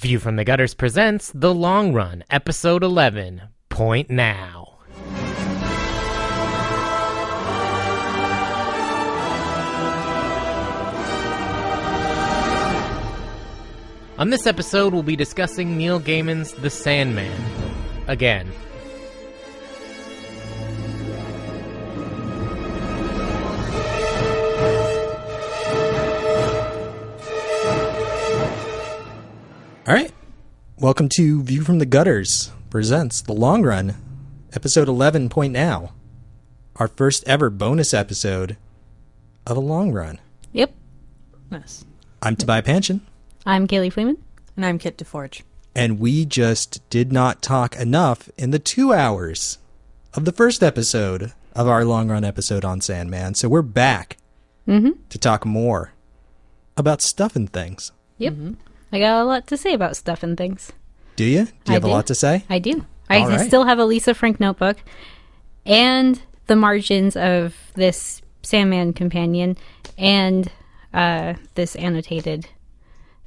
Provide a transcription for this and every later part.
View from the Gutters presents The Long Run, Episode 11, Point Now. On this episode, we'll be discussing Neil Gaiman's The Sandman. Again. All right. Welcome to View from the Gutters presents The Long Run, Episode 11, Point Now. Our first ever bonus episode of A Long Run. Yep. Yes. I'm Tobiah Panshin. I'm Kayleigh Fleeman. And I'm Kit DeForge. And we just did not talk enough in the 2 hours of the first episode of our Long Run episode on Sandman. So we're back to talk more about stuff and things. Yep. I got a lot to say about stuff and things. Do you? Do you have a lot to say? I do. I still have a Lisa Frank notebook and the margins of this Sandman companion and this annotated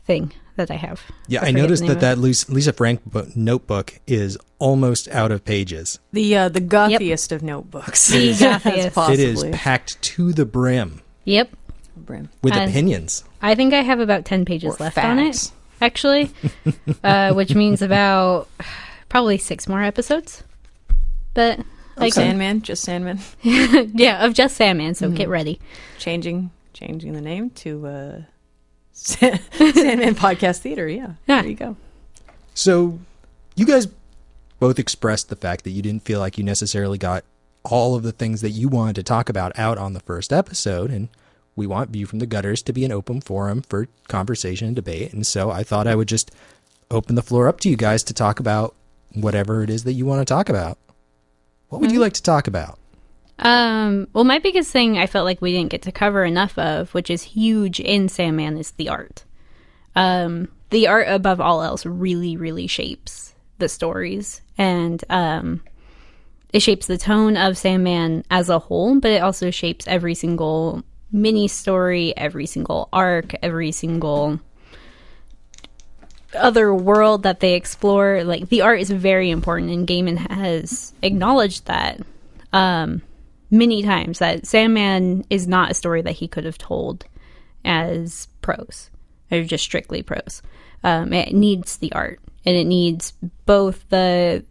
thing that I have. Yeah, I noticed that Lisa Frank notebook is almost out of pages. The gothiest of notebooks. The gothiest. Possibly. It is packed to the brim. Yep. With opinions. I think I have about 10 pages left on it, actually, which means about probably 6 more episodes. But like Sandman, just Sandman. Yeah, of just Sandman. So get ready. Changing the name to Sandman Podcast Theater. Yeah, there you go. So, you guys both expressed the fact that you didn't feel like you necessarily got all of the things that you wanted to talk about out on the first episode, and we want View from the Gutters to be an open forum for conversation and debate, and so I thought I would just open the floor up to you guys to talk about whatever it is that you want to talk about. What would you like to talk about? Well, my biggest thing I felt like we didn't get to cover enough of, which is huge in Sandman, is the art. The art, above all else, really, really shapes the stories, and it shapes the tone of Sandman as a whole, but it also shapes every single mini story, every single arc, every single other world that they explore. Like, the art is very important, and Gaiman has acknowledged that many times, that Sandman is not a story that he could have told as prose, or just strictly prose. It needs the art, and it needs both the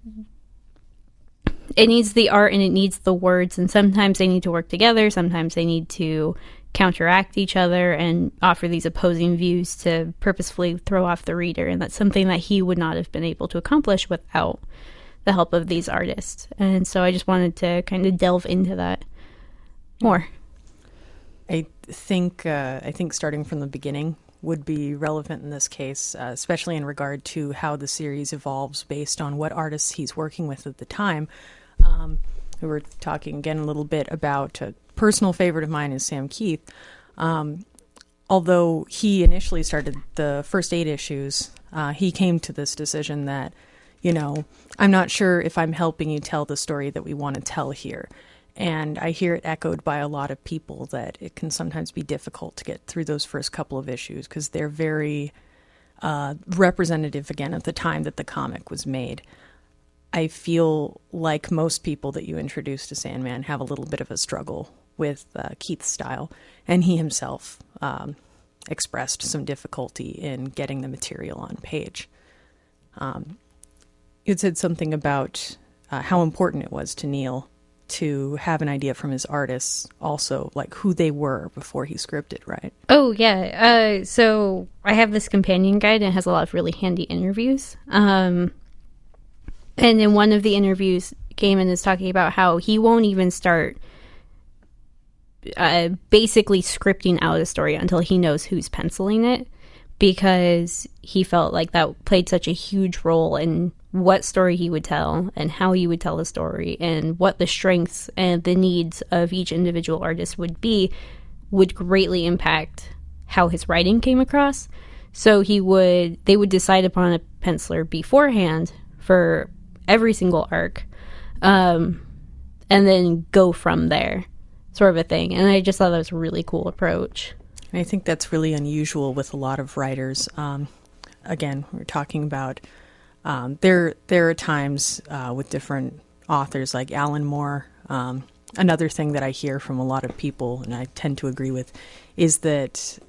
art and it needs the words, and sometimes they need to work together, sometimes they need to counteract each other and offer these opposing views to purposefully throw off the reader, and that's something that he would not have been able to accomplish without the help of these artists. And so I just wanted to kind of delve into that more. I think starting from the beginning would be relevant in this case, especially in regard to how the series evolves based on what artists he's working with at the time. We were talking again a little bit about a personal favorite of mine is Sam Keith. Although he initially started the first 8 issues, he came to this decision that, I'm not sure if I'm helping you tell the story that we want to tell here. And I hear it echoed by a lot of people that it can sometimes be difficult to get through those first couple of issues because they're very representative, again, at the time that the comic was made. I feel like most people that you introduce to Sandman have a little bit of a struggle with Keith's style, and he himself expressed some difficulty in getting the material on page. You said something about how important it was to Neil to have an idea from his artists, also like who they were before he scripted, right? Oh, yeah. So I have this companion guide, and it has a lot of really handy interviews. And in one of the interviews, Gaiman is talking about how he won't even start basically scripting out a story until he knows who's penciling it, because he felt like that played such a huge role in what story he would tell and how he would tell the story, and what the strengths and the needs of each individual artist would greatly impact how his writing came across. So they would decide upon a penciler beforehand for every single arc, and then go from there, sort of a thing. And I just thought that was a really cool approach. I think that's really unusual with a lot of writers. again, we're talking about there are times with different authors like Alan Moore. Another thing that I hear from a lot of people, and I tend to agree with, is that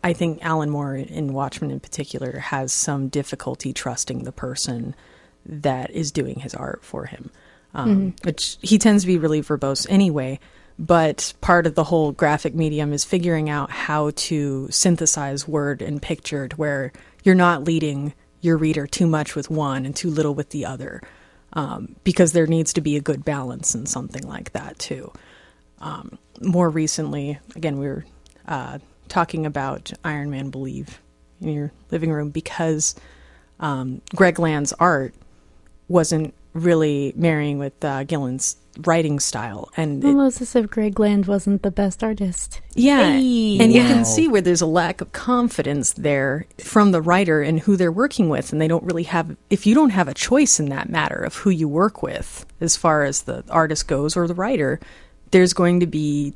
I think Alan Moore, in Watchmen in particular, has some difficulty trusting the person that is doing his art for him, which he tends to be really verbose anyway. But part of the whole graphic medium is figuring out how to synthesize word and picture to where you're not leading your reader too much with one and too little with the other, because there needs to be a good balance in something like that too. More recently, again, we were talking about Iron Man Believe in your living room because Greg Land's art wasn't really marrying with Gillen's writing style. And almost as if Greg Land wasn't the best artist. Yeah. Hey. And you can see where there's a lack of confidence there from the writer and who they're working with. And they don't really have, if you don't have a choice in that matter of who you work with, as far as the artist goes or the writer, there's going to be,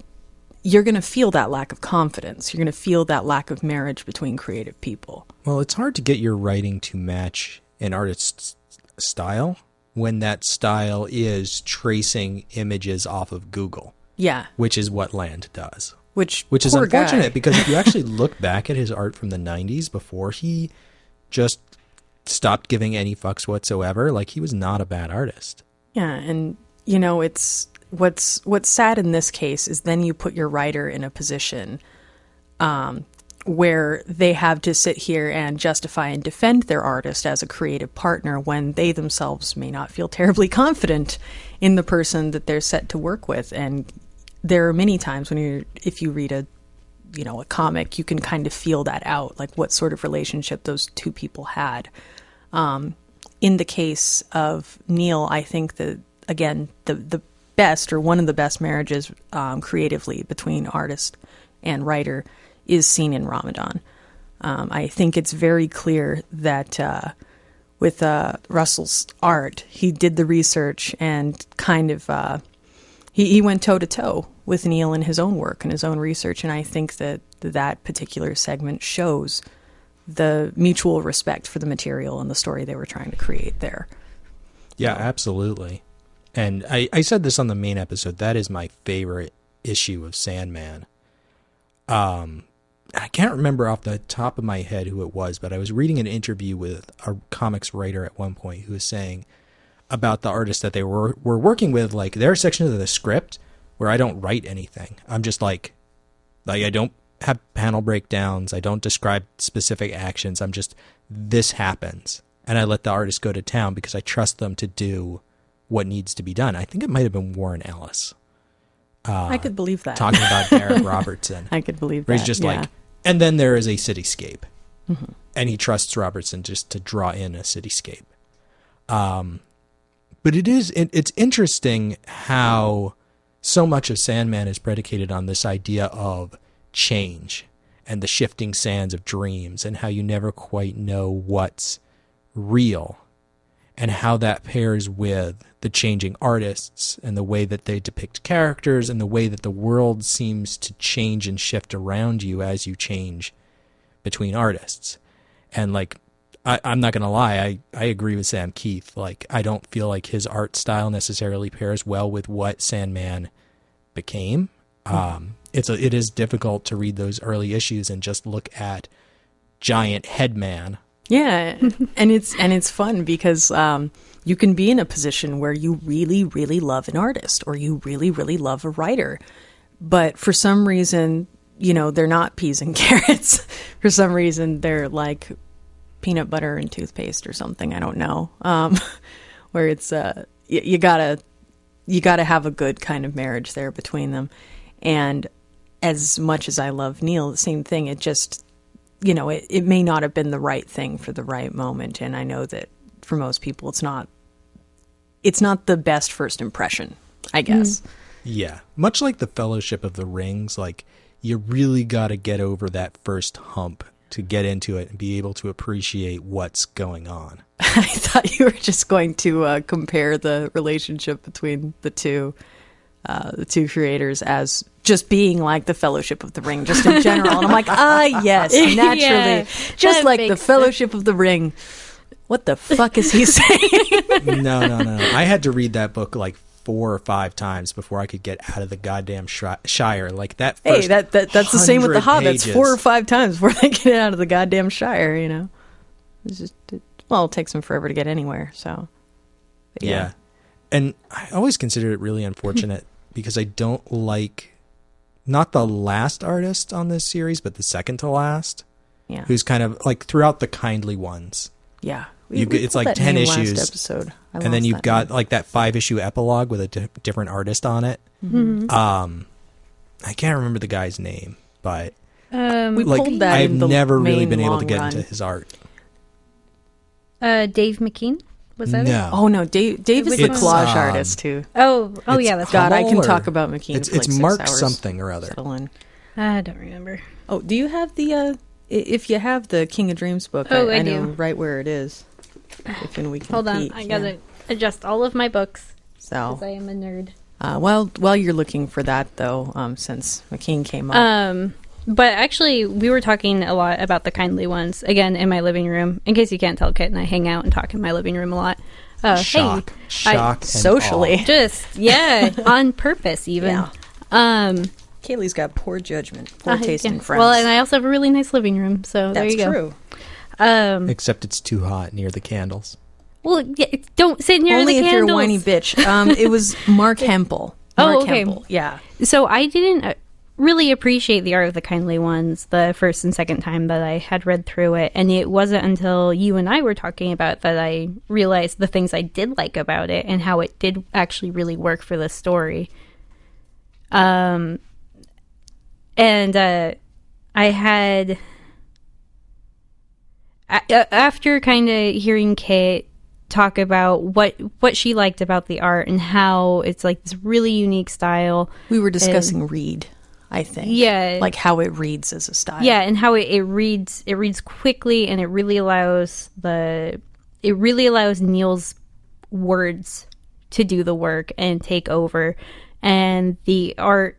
you're going to feel that lack of confidence. You're going to feel that lack of marriage between creative people. Well, it's hard to get your writing to match an artist's style when that style is tracing images off of Google. Yeah. Which is what Land does. Which is unfortunate guy. Because if you actually look back at his art from the 90s before he just stopped giving any fucks whatsoever, like, he was not a bad artist. Yeah, and you know, it's what's sad in this case is then you put your writer in a position where they have to sit here and justify and defend their artist as a creative partner when they themselves may not feel terribly confident in the person that they're set to work with. And there are many times when if you read a comic, you can kind of feel that out, like what sort of relationship those two people had. In the case of Neil, I think that, again, the best, or one of the best marriages creatively between artist and writer is seen in Ramadan. I think it's very clear that with Russell's art, he did the research and kind of he went toe-to-toe with Neil in his own work and his own research, and I think that particular segment shows the mutual respect for the material and the story they were trying to create there. Yeah, absolutely. And I said this on the main episode, that is my favorite issue of Sandman. I can't remember off the top of my head who it was, but I was reading an interview with a comics writer at one point who was saying about the artist that they were working with, like, there are sections of the script where I don't write anything. I'm just like I don't have panel breakdowns. I don't describe specific actions. I'm just, this happens. And I let the artist go to town because I trust them to do what needs to be done. I think it might have been Warren Ellis. I could believe that. Talking about Derek Robertson. I could believe where that. he's just yeah. like, and then there is a cityscape. Mm-hmm. And he trusts Robertson just to draw in a cityscape. But it's interesting how so much of Sandman is predicated on this idea of change and the shifting sands of dreams, and how you never quite know what's real, and how that pairs with the changing artists and the way that they depict characters and the way that the world seems to change and shift around you as you change between artists. And like, I'm not going to lie, I agree with Sam Keith. Like, I don't feel like his art style necessarily pairs well with what Sandman became. It is difficult to read those early issues and just look at giant headman. Yeah, and it's fun because you can be in a position where you really, really love an artist, or you really, really love a writer, but for some reason, they're not peas and carrots. For some reason, they're like peanut butter and toothpaste or something. I don't know. Where it's you gotta have a good kind of marriage there between them. And as much as I love Neil, the same thing. It just, it may not have been the right thing for the right moment. And I know that for most people, it's not the best first impression, I guess. Yeah. Much like the Fellowship of the Rings, like, you really got to get over that first hump to get into it and be able to appreciate what's going on. I thought you were just going to compare the relationship between the two creators as just being like the Fellowship of the Ring, just in general. And I'm like, yes, naturally. Yeah, just that like the makes Fellowship of the Ring. What the fuck is he saying? No. I had to read that book like 4 or 5 times before I could get out of the goddamn Shire. Like that first that's the same with the 100 Hobbits. pages. 4 or 5 times before they get out of the goddamn Shire, you know. It's just, it takes them forever to get anywhere, so. But yeah. And I always consider it really unfortunate because I don't like, not the last artist on this series, but the second to last. Yeah. Who's kind of like throughout the kindly ones. Yeah. It's like 10 issues. Last episode. And then you've got like that 5-issue epilogue with a different artist on it. Mm-hmm. I can't remember the guy's name, but we like pulled that I've in the never really main been able to long get run. into his art. Dave McKean? Was that it? No. Oh no, Dave is the It's, collage artist too. Oh It's yeah, that's God, I Hummel can or- talk about McKean. It's for like 6 Mark hours. something or other. Still in. I don't remember. Oh, do you have the? If you have the King of Dreams book, Oh, I I know do. right where it is. If we can Hold on, peek, I gotta adjust all of my books So, because I am a nerd. while you're looking for that though, since McKean came up, But actually, we were talking a lot about the kindly ones again in my living room. In case you can't tell, Kit and I hang out and talk in my living room a lot. Shock. Hey, Shock. and socially. awe. just on purpose even. Yeah. Kayleigh's got poor judgment, poor taste in friends. Well, and I also have a really nice living room, so there That's you go. true. Except it's too hot near the candles. Well, yeah, don't sit near Only the if candles. you're a whiny bitch. It was Mark Hempel. Mark Oh, okay. Hempel. Yeah. So I didn't really appreciate the art of the kindly ones the first and second time that I had read through it, and it wasn't until you and I were talking about that I realized the things I did like about it and how it did actually really work for the story. And I had after kind of hearing Kit talk about what she liked about the art and how it's like this really unique style. We were discussing read, I think. Yeah. Like how it reads as a style. Yeah, and how it reads quickly, and it really allows Neil's words to do the work and take over. And the art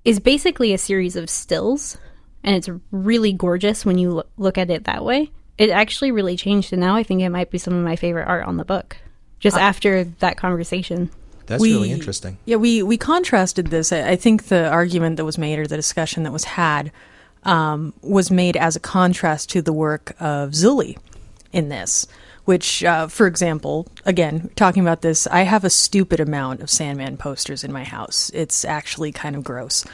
is basically a series of stills, and it's really gorgeous when you look at it that way. It actually really changed, and now I think it might be some of my favorite art on the book, just after that conversation. That's really interesting. Yeah, we contrasted this. I think the argument that was made or the discussion that was had was made as a contrast to the work of Zully in this, which, for example, again, talking about this, I have a stupid amount of Sandman posters in my house. It's actually kind of gross.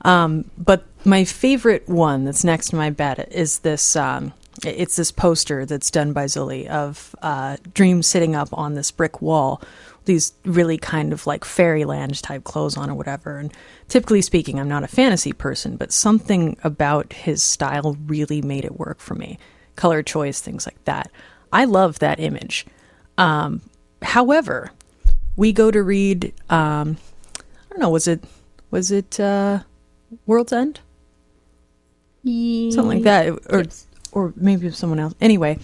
But my favorite one that's next to my bed is this... it's this poster that's done by Zully of Dream sitting up on this brick wall, these really kind of like fairyland type clothes on or whatever. And typically speaking, I'm not a fantasy person, but something about his style really made it work for me. Color choice, things like that. I love that image. However, we go to read, I don't know, was it World's End? Something like that. Or maybe it was someone else. Anyway,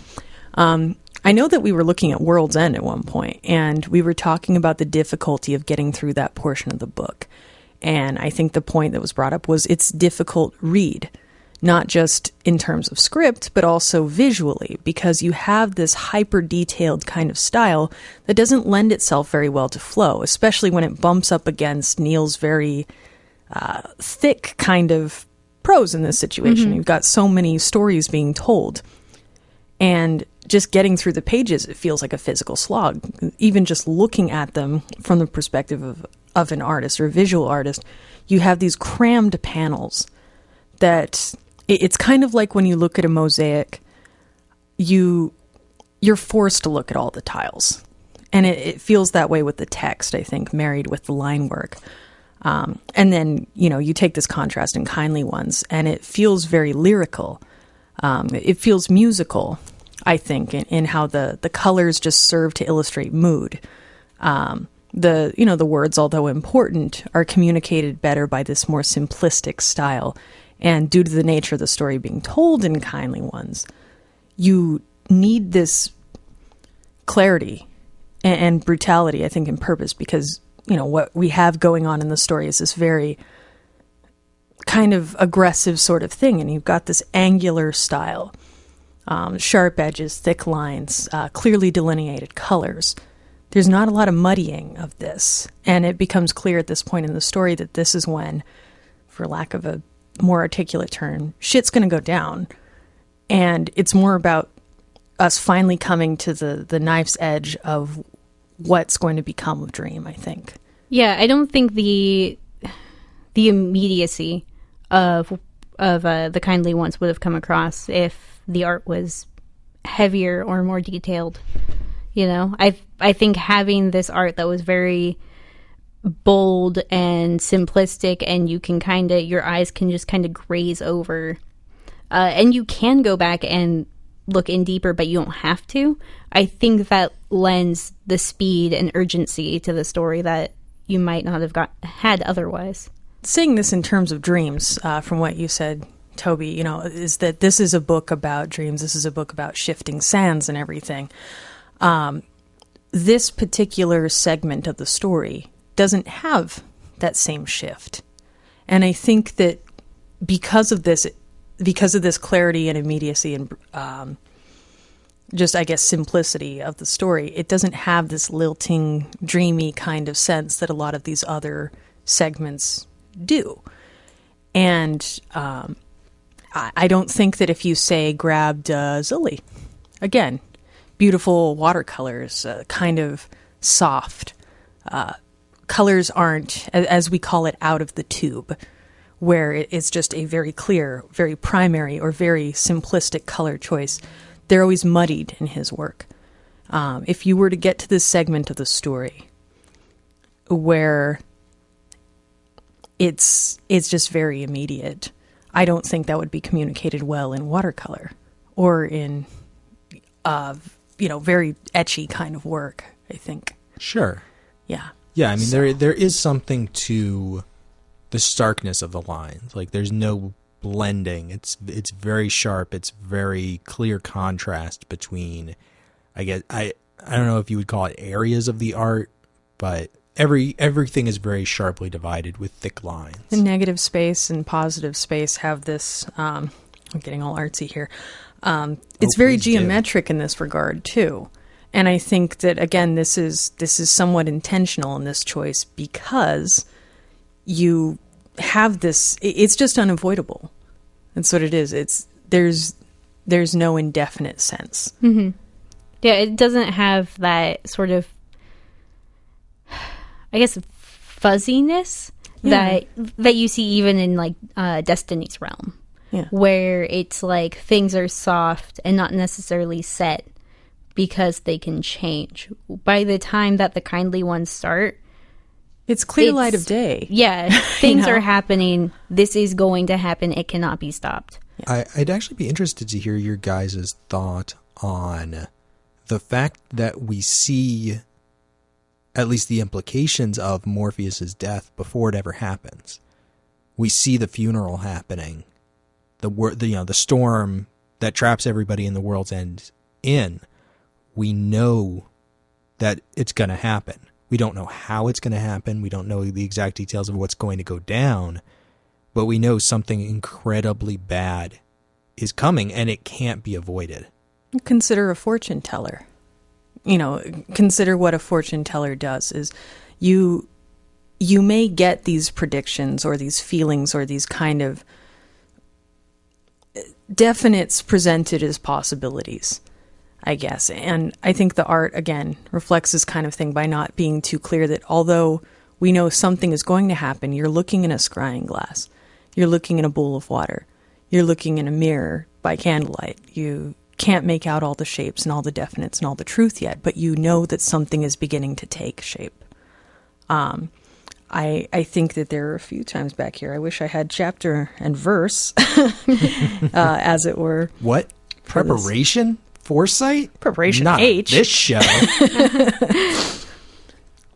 I know that we were looking at World's End at one point, and we were talking about the difficulty of getting through that portion of the book. And I think the point that was brought up was it's difficult read, not just in terms of script, but also visually, because you have this hyper-detailed kind of style that doesn't lend itself very well to flow, especially when it bumps up against Neil's very thick kind of prose in this situation. You've got so many stories being told, and just getting through the pages, it feels like a physical slog. Even just looking at them from the perspective of an artist or a visual artist, you have these crammed panels that it's kind of like when you look at a mosaic, you're forced to look at all the tiles, and it feels that way with the text, I think, married with the line work. And then, you take this contrast in Kindly Ones, and it feels very lyrical. It feels musical, I think, in how the colors just serve to illustrate mood. The words, although important, are communicated better by this more simplistic style. And due to the nature of the story being told in Kindly Ones, you need this clarity and brutality, I think, in purpose, because what we have going on in the story is this very kind of aggressive sort of thing. And you've got this angular style, sharp edges, thick lines, clearly delineated colors. There's not a lot of muddying of this. And it becomes clear at this point in the story that this is when, for lack of a more articulate term, shit's going to go down. And it's more about us finally coming to the knife's edge of what's going to become of Dream, I think. Yeah, I don't think the immediacy of the Kindly Ones would have come across if the art was heavier or more detailed. I think having this art that was very bold and simplistic, and you can your eyes can just kind of graze over, and you can go back and look in deeper, but you don't have to. I think that lends the speed and urgency to the story that you might not have had otherwise. Saying this in terms of dreams, from what you said, Toby, is that this is a book about dreams. This is a book about shifting sands and everything. This particular segment of the story doesn't have that same shift. And I think that because of this clarity and immediacy and just, I guess, simplicity of the story, it doesn't have this lilting, dreamy kind of sense that a lot of these other segments do. And I don't think that if you, say, grabbed Zilly, again, beautiful watercolors, kind of soft, colors aren't, as we call it, out of the tube, where it's just a very clear, very primary, or very simplistic color choice. They're always muddied in his work. If you were to get to this segment of the story where it's just very immediate, I don't think that would be communicated well in watercolor or in, very etchy kind of work, I think. Sure. Yeah. Yeah, I mean, there is something to the starkness of the lines. Like, there's no blending. It's very sharp. It's very clear contrast between, I guess, I don't know if you would call it areas of the art, but everything is very sharply divided with thick lines. The negative space and positive space have this, I'm getting all artsy here. It's very geometric in this regard too. And I think that, again, this is somewhat intentional in this choice because you have this, it's just unavoidable. That's what it is. There's no indefinite sense. Mm-hmm. Yeah, it doesn't have that sort of, I guess, fuzziness that you see even in like Destiny's Realm, where it's like things are soft and not necessarily set because they can change. By the time that the Kindly Ones start, it's clear light of day. Yeah, things are happening. This is going to happen. It cannot be stopped. I'd actually be interested to hear your guys' thought on the fact that we see at least the implications of Morpheus's death before it ever happens. We see the funeral happening, the storm that traps everybody in the World's End in. We know that it's going to happen. We don't know how it's going to happen. We don't know the exact details of what's going to go down, but we know something incredibly bad is coming and it can't be avoided. Consider a fortune teller. Consider what a fortune teller does is you may get these predictions or these feelings or these kind of definites presented as possibilities, I guess. And I think the art, again, reflects this kind of thing by not being too clear that although we know something is going to happen, you're looking in a scrying glass. You're looking in a bowl of water. You're looking in a mirror by candlelight. You can't make out all the shapes and all the definites and all the truth yet, but you know that something is beginning to take shape. I think that there are a few times back here. I wish I had chapter and verse, as it were. What? Preparation? Foresight? Preparation Not H. This show.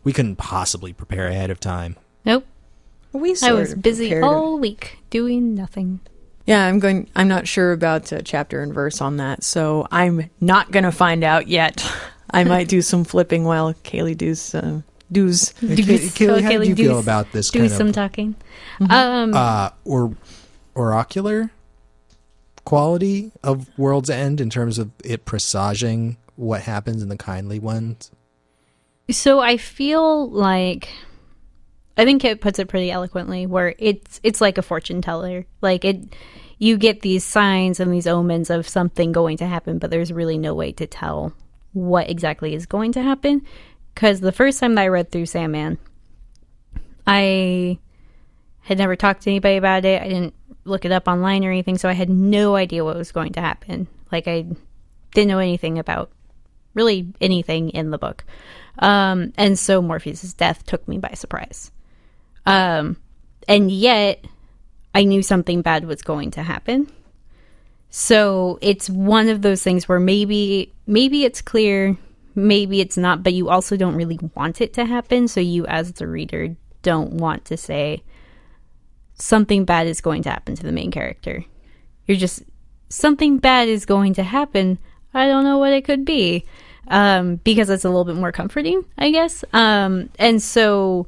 We couldn't possibly prepare ahead of time. Nope. I was busy all week doing nothing. Yeah, I'm not sure about chapter and verse on that, so I'm not going to find out yet. I might do some flipping while Kayleigh does Do's. Kayleigh, how did you feel about this do kind some of talking? or oracular quality of World's End in terms of it presaging what happens in the kindly ones? So I feel like, I think it puts it pretty eloquently, where it's like a fortune teller. Like you get these signs and these omens of something going to happen, but there's really no way to tell what exactly is going to happen. Because the first time that I read through Sandman, I had never talked to anybody about it. I didn't look it up online or anything, so I had no idea what was going to happen. Like, I didn't know anything about really anything in the book. And so Morpheus' death took me by surprise. And yet, I knew something bad was going to happen. So it's one of those things where maybe it's clear, maybe it's not, but you also don't really want it to happen. So you, as the reader, don't want to say something bad is going to happen to the main character. You're just, something bad is going to happen. I don't know what it could be. Because it's a little bit more comforting, I guess. And so,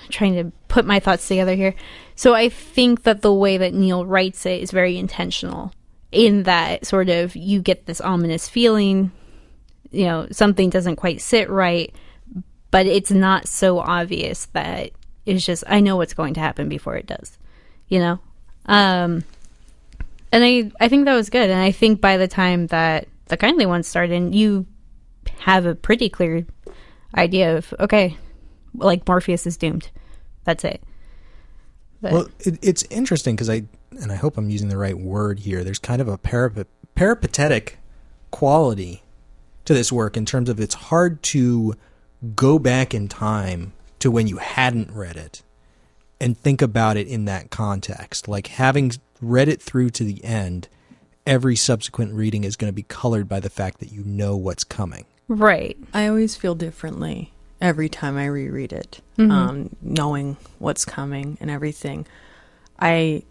trying to put my thoughts together here. So I think that the way that Neil writes it is very intentional, in that sort of you get this ominous feeling, you know, something doesn't quite sit right, but it's not so obvious that it's just, I know what's going to happen before it does, you know? And I think that was good. And I think by the time that the kindly ones started, you have a pretty clear idea of, okay, like, Morpheus is doomed. That's it. But, well, it's interesting because I hope I'm using the right word here. There's kind of a peripatetic quality to this work in terms of it's hard to go back in time to when you hadn't read it and think about it in that context. Like, having read it through to the end, every subsequent reading is going to be colored by the fact that you know what's coming. right. I always feel differently every time I reread it, knowing what's coming and everything. I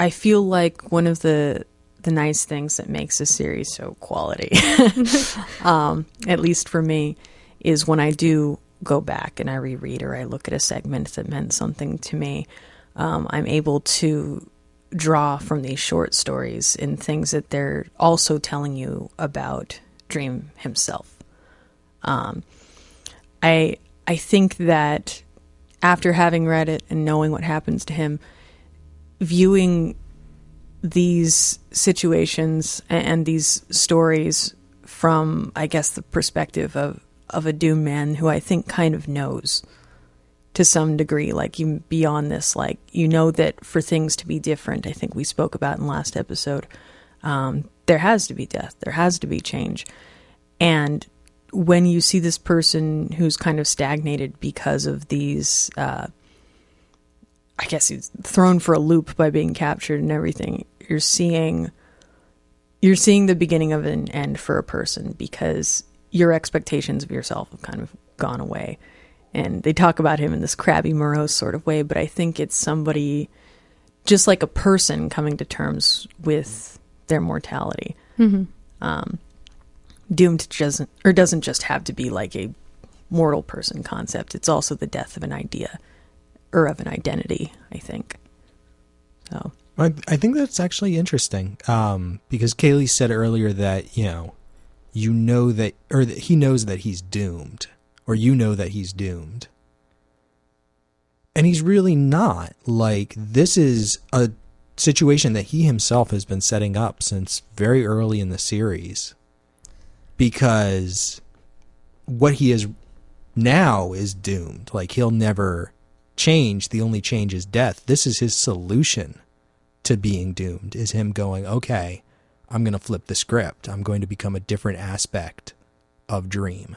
feel like one of the nice things that makes a series so quality, at least for me, is when I do go back and I reread or I look at a segment that meant something to me, I'm able to draw from these short stories and things that they're also telling you about Dream himself. I think that after having read it and knowing what happens to him, viewing these situations and these stories from, I guess, the perspective of a doomed man who I think kind of knows to some degree, like, you beyond this, like, you know that for things to be different, I think we spoke about in the last episode, there has to be death, there has to be change. And when you see this person who's kind of stagnated because of these, I guess he's thrown for a loop by being captured and everything, you're seeing the beginning of an end for a person because your expectations of yourself have kind of gone away. And they talk about him in this crabby, morose sort of way, but I think it's somebody, just like a person, coming to terms with their mortality. Doomed doesn't just have to be like a mortal person concept. It's also the death of an idea or of an identity, I think. So I think that's actually interesting, because Kayleigh said earlier that, you know that, or that he knows that he's doomed, or you know that he's doomed. And he's really not. Like, this is a situation that he himself has been setting up since very early in the series. Because what he is now is doomed. Like, he'll never change. The only change is death. This is his solution to being doomed, is him going, okay, I'm going to flip the script. I'm going to become a different aspect of Dream,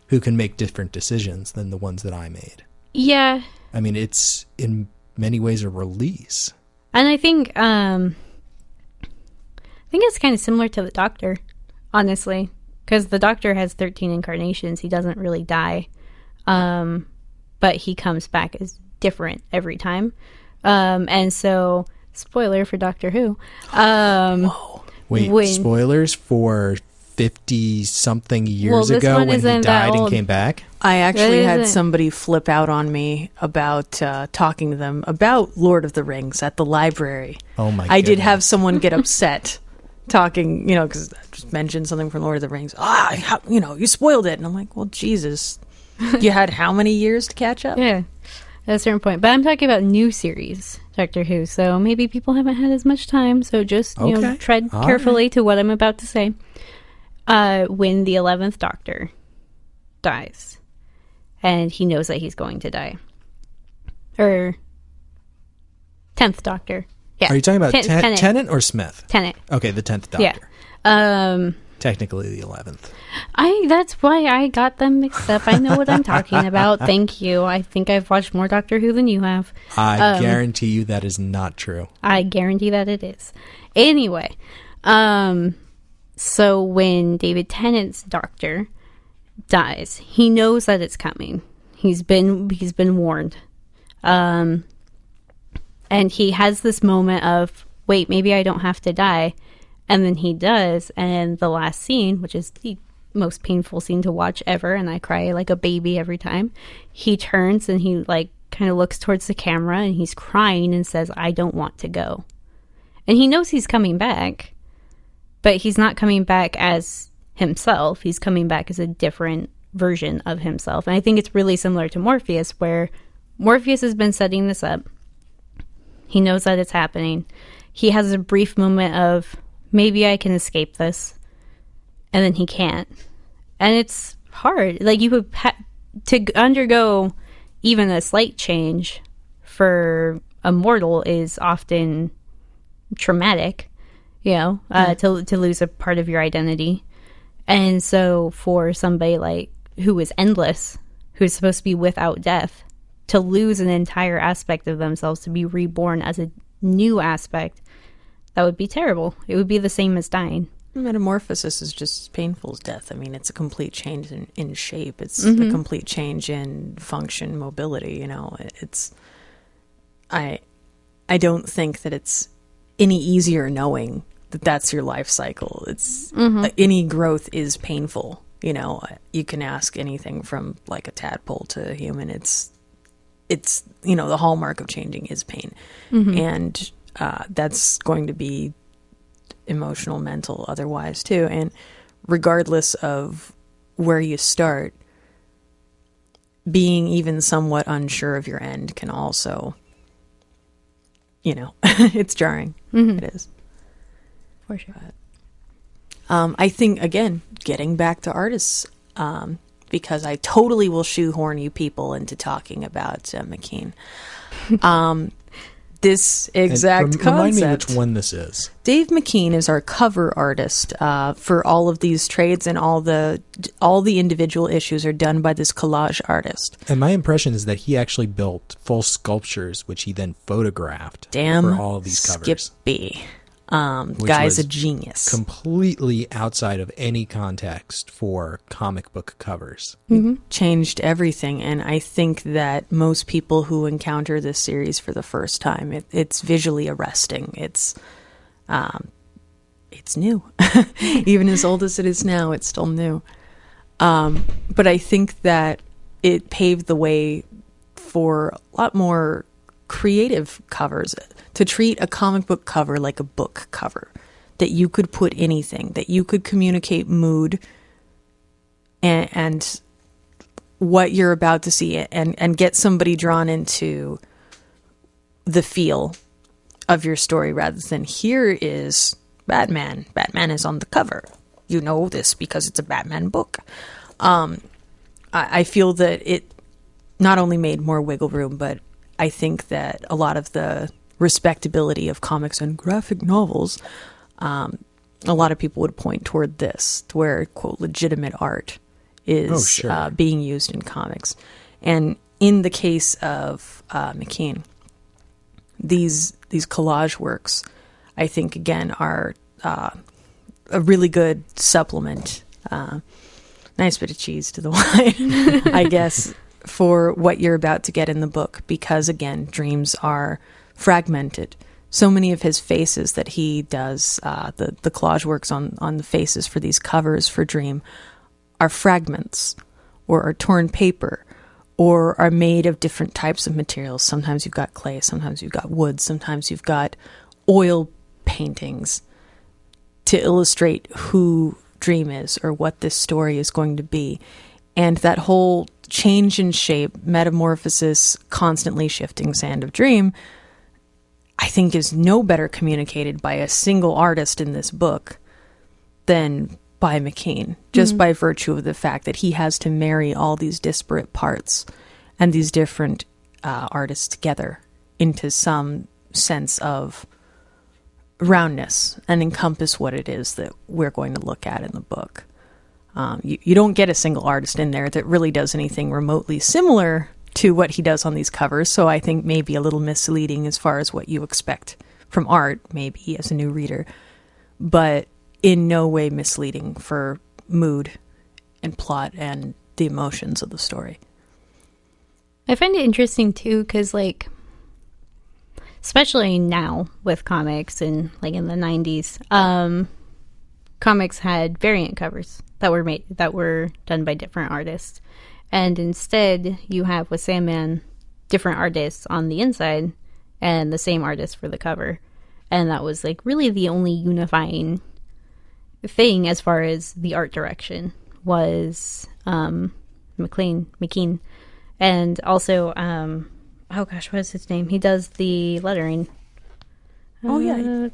who can make different decisions than the ones that I made. Yeah. I mean, it's in many ways a release. And I think it's kind of similar to the Doctor, honestly. Because the Doctor has 13 incarnations. He doesn't really die. But he comes back as different every time. And so, spoiler for Doctor Who. Wait, spoilers for 50-something Well, years this ago one when he isn't that died and old. came back. I actually That had isn't- somebody flip out on me about talking to them about Lord of the Rings at the library. Oh my I did have goodness. someone get upset talking, because I just mentioned something from Lord of the Rings. You spoiled it. And I'm like, well, Jesus. You had how many years to catch up? Yeah, at a certain point. But I'm talking about new series Doctor Who, so maybe people haven't had as much time. So just Okay. tread All carefully to what I'm about to say. When the 11th Doctor dies, and he knows that he's going to die, or 10th Doctor. Yeah. Are you talking about Tennant. Tennant or Smith? Tennant. Okay, the 10th Doctor. Yeah. Technically the 11th. That's why I got them mixed up. I know what I'm talking about. Thank you. I think I've watched more Doctor Who than you have. I guarantee you that is not true. I guarantee that it is. Anyway, so when David Tennant's doctor dies, he knows that it's coming. He's been warned. And he has this moment of, wait, maybe I don't have to die. And then he does, and the last scene, which is the most painful scene to watch ever, and I cry like a baby every time, he turns and he kind of looks towards the camera and he's crying and says, I don't want to go. And he knows he's coming back, but he's not coming back as himself. He's coming back as a different version of himself. And I think it's really similar to Morpheus, where Morpheus has been setting this up. He knows that it's happening. He has a brief moment of, maybe I can escape this. And then he can't. And it's hard. Like, you would to undergo even a slight change for a mortal is often traumatic, to lose a part of your identity. And so for somebody who is endless, who's supposed to be without death, to lose an entire aspect of themselves, to be reborn as a new aspect, that would be terrible. It would be the same as dying. Metamorphosis is just as painful as death. I mean, it's a complete change in shape. It's a complete change in function, mobility. I don't think that it's any easier knowing that that's your life cycle. It's any growth is painful. You can ask anything from like a tadpole to a human. It's the hallmark of changing is pain, and that's going to be emotional, mental, otherwise too. And regardless of where you start, being even somewhat unsure of your end can also, it's jarring. It is. For sure. I think, again, getting back to artists, because I totally will shoehorn you people into talking about McKean. This exact concept. Remind me which one this is. Dave McKean is our cover artist for all of these trades, and all the individual issues are done by this collage artist. And my impression is that he actually built full sculptures, which he then photographed Damn, for all of these covers. Skippy. Which Guy's was a genius. Completely outside of any context for comic book covers. Changed everything, and I think that most people who encounter this series for the first time, it's visually arresting. It's new. Even as old as it is now, it's still new. But I think that it paved the way for a lot more creative covers, to treat a comic book cover like a book cover, that you could put anything, that you could communicate mood and what you're about to see, and get somebody drawn into the feel of your story, rather than here is Batman. Batman is on the cover. You know this because it's a Batman book. I feel that it not only made more wiggle room, but I think that a lot of the respectability of comics and graphic novels, a lot of people would point toward this, to where, quote, legitimate art is being used in comics. And in the case of McKean, these collage works, I think, again, are a really good supplement. Nice bit of cheese to the wine, I guess, for what you're about to get in the book. Because, again, dreams are fragmented. so many of his faces that he does, the collage works on the faces for these covers for Dream, are fragments or are torn paper or are made of different types of materials. Sometimes you've got clay, sometimes you've got wood, sometimes you've got oil paintings to illustrate who Dream is or what this story is going to be. And that whole change in shape, metamorphosis, constantly shifting sand of Dream, I think is no better communicated by a single artist in this book than by McKean, just by virtue of the fact that he has to marry all these disparate parts and these different artists together into some sense of roundness and encompass what it is that we're going to look at in the book. You don't get a single artist in there that really does anything remotely similar to what he does on these covers, so I think maybe a little misleading as far as what you expect from art, maybe as a new reader, but in no way misleading for mood and plot and the emotions of the story. I find it interesting too, because like, especially now with comics and like in the 90s, comics had variant covers that were done by different artists, and instead you have with Sandman different artists on the inside and the same artist for the cover, and that was like really the only unifying thing as far as the art direction was McKean, and also oh gosh, what is his name? He does the lettering. Oh yeah,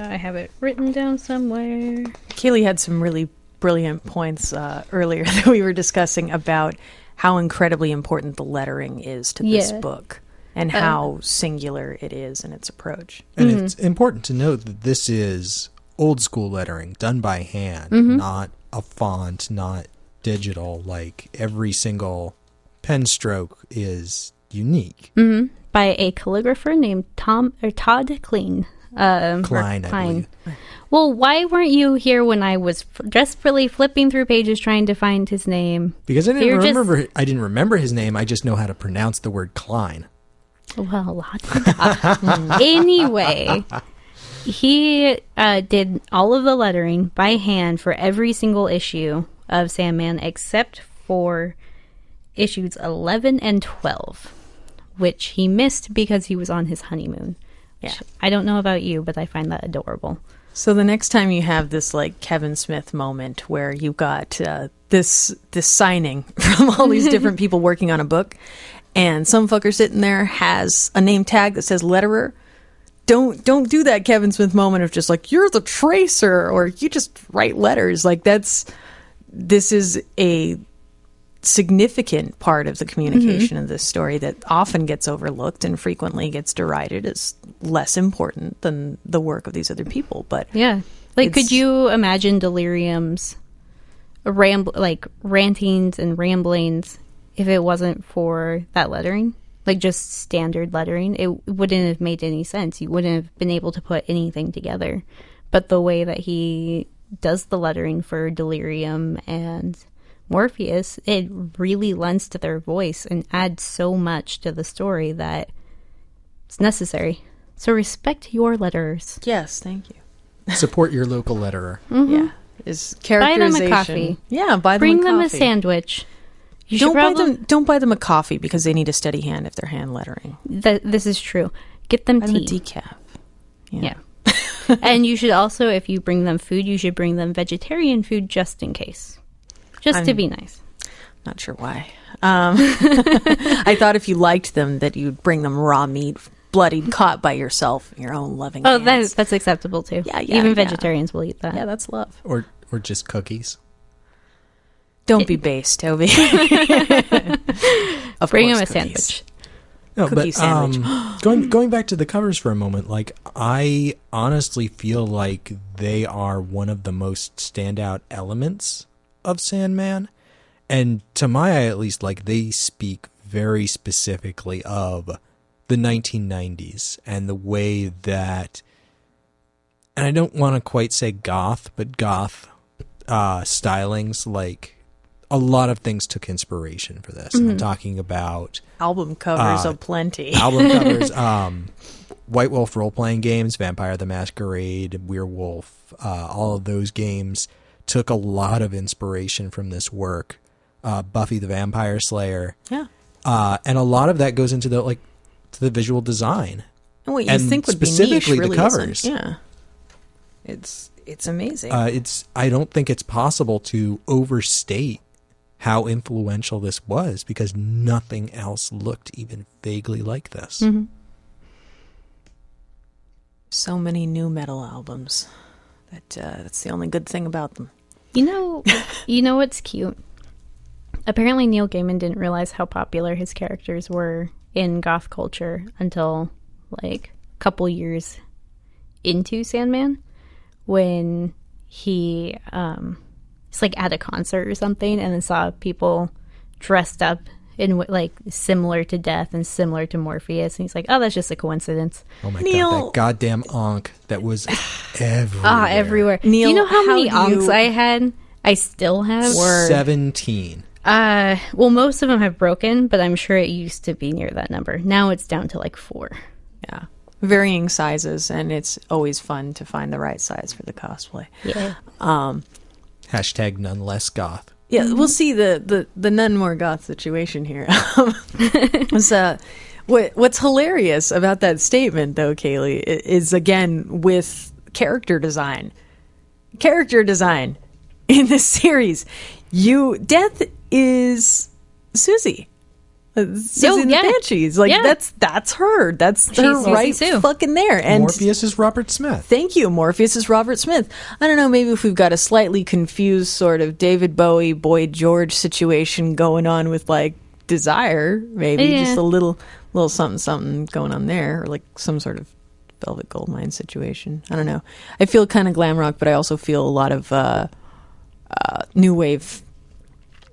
I have it written down somewhere. Kayleigh had some really brilliant points earlier that we were discussing about how incredibly important the lettering is to this book and how singular it is in its approach. And it's important to note that this is old school lettering done by hand, not a font, not digital. Like every single pen stroke is unique. By a calligrapher named Todd Klein. Klein, I believe. Well, why weren't you here when I was desperately flipping through pages trying to find his name? Because I didn't remember his name. I just know how to pronounce the word Klein. Well, la-di-da. Anyway, he did all of the lettering by hand for every single issue of Sandman except for issues 11 and 12, which he missed because he was on his honeymoon. Yeah. I don't know about you, but I find that adorable. So the next time you have this like Kevin Smith moment where you got this signing from all these different people working on a book, and some fucker sitting there has a name tag that says letterer, don't do that Kevin Smith moment of just like, you're the tracer or you just write letters. Like this is a significant part of the communication of this story that often gets overlooked and frequently gets derided as less important than the work of these other people. But yeah, like could you imagine Delirium's rantings and ramblings if it wasn't for that lettering? Like just standard lettering, it wouldn't have made any sense. You wouldn't have been able to put anything together. But the way that he does the lettering for Delirium and Morpheus, it really lends to their voice and adds so much to the story that it's necessary. So respect your letterers. Yes, thank you. Support your local letterer. Yeah, is characterization. Buy them a coffee. Yeah, buy them Bring a coffee. them a sandwich. Don't buy them a coffee because they need a steady hand if they're hand lettering. This is true. Get them tea. A decaf. Yeah. And you should also, if you bring them food, you should bring them vegetarian food just in case. To be nice. Not sure why. I thought if you liked them that you'd bring them raw meat, bloodied, caught by yourself in your own loving hands. That's acceptable too. Yeah, even vegetarians will eat that. Yeah, that's love. Or just cookies. Don't be base, Toby. Bring him a sandwich. No, Cookie sandwich. Going back to the covers for a moment, like I honestly feel like they are one of the most standout elements of Sandman, and to my eye at least, like they speak very specifically of the 1990s and the way that, and I don't want to quite say goth, but goth stylings, like a lot of things took inspiration for this. And I'm talking about album covers aplenty. Album covers, White Wolf role-playing games, Vampire the Masquerade, Werewolf, all of those games took a lot of inspiration from this work. Buffy the Vampire Slayer. Yeah. And a lot of that goes into to the visual design. And what you think would be niche specifically really the covers. isn't. Yeah. It's amazing. I don't think it's possible to overstate how influential this was, because nothing else looked even vaguely like this. Mm-hmm. So many new metal albums. That's the only good thing about them. You know what's cute? Apparently Neil Gaiman didn't realize how popular his characters were in goth culture until like a couple years into Sandman, when he it's like at a concert or something and then saw people dressed up in like similar to Death and similar to Morpheus, and he's like, oh, that's just a coincidence. Oh my Neil- god, that goddamn Ankh that was everywhere. Everywhere. Neil, Do you know how many how do you- Ankhs I had? I still have. 17. Well, most of them have broken, but I'm sure it used to be near that number. Now it's down to like 4. Yeah. Varying sizes, and it's always fun to find the right size for the cosplay. Yeah. Hashtag none less goth. Yeah, we'll see the none more goth situation here. What's hilarious about that statement, though, Kayleigh, is again with character design. Character design in this series. Death is Susie. Susie and the Banshees. Like, that's her. That's She's her Susie right Sue. fucking there. And Morpheus is Robert Smith. thank you. Morpheus is Robert Smith. I don't know, maybe if we've got a slightly confused sort of David Bowie, Boy George situation going on with, like, Desire, maybe. Yeah. Just a little something going on there, or like some sort of Velvet Goldmine situation. I don't know. I feel kind of glam rock, but I also feel a lot of new wave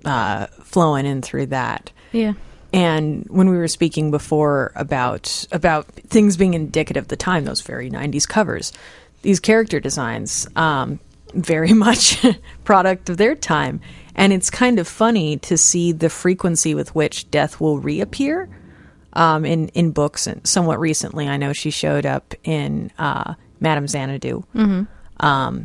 flowing in through that. Yeah. And when we were speaking before about things being indicative of the time, those very 90s covers, these character designs, very much product of their time. And it's kind of funny to see the frequency with which Death will reappear in books. And somewhat recently, I know she showed up in Madame Xanadu. Mm-hmm.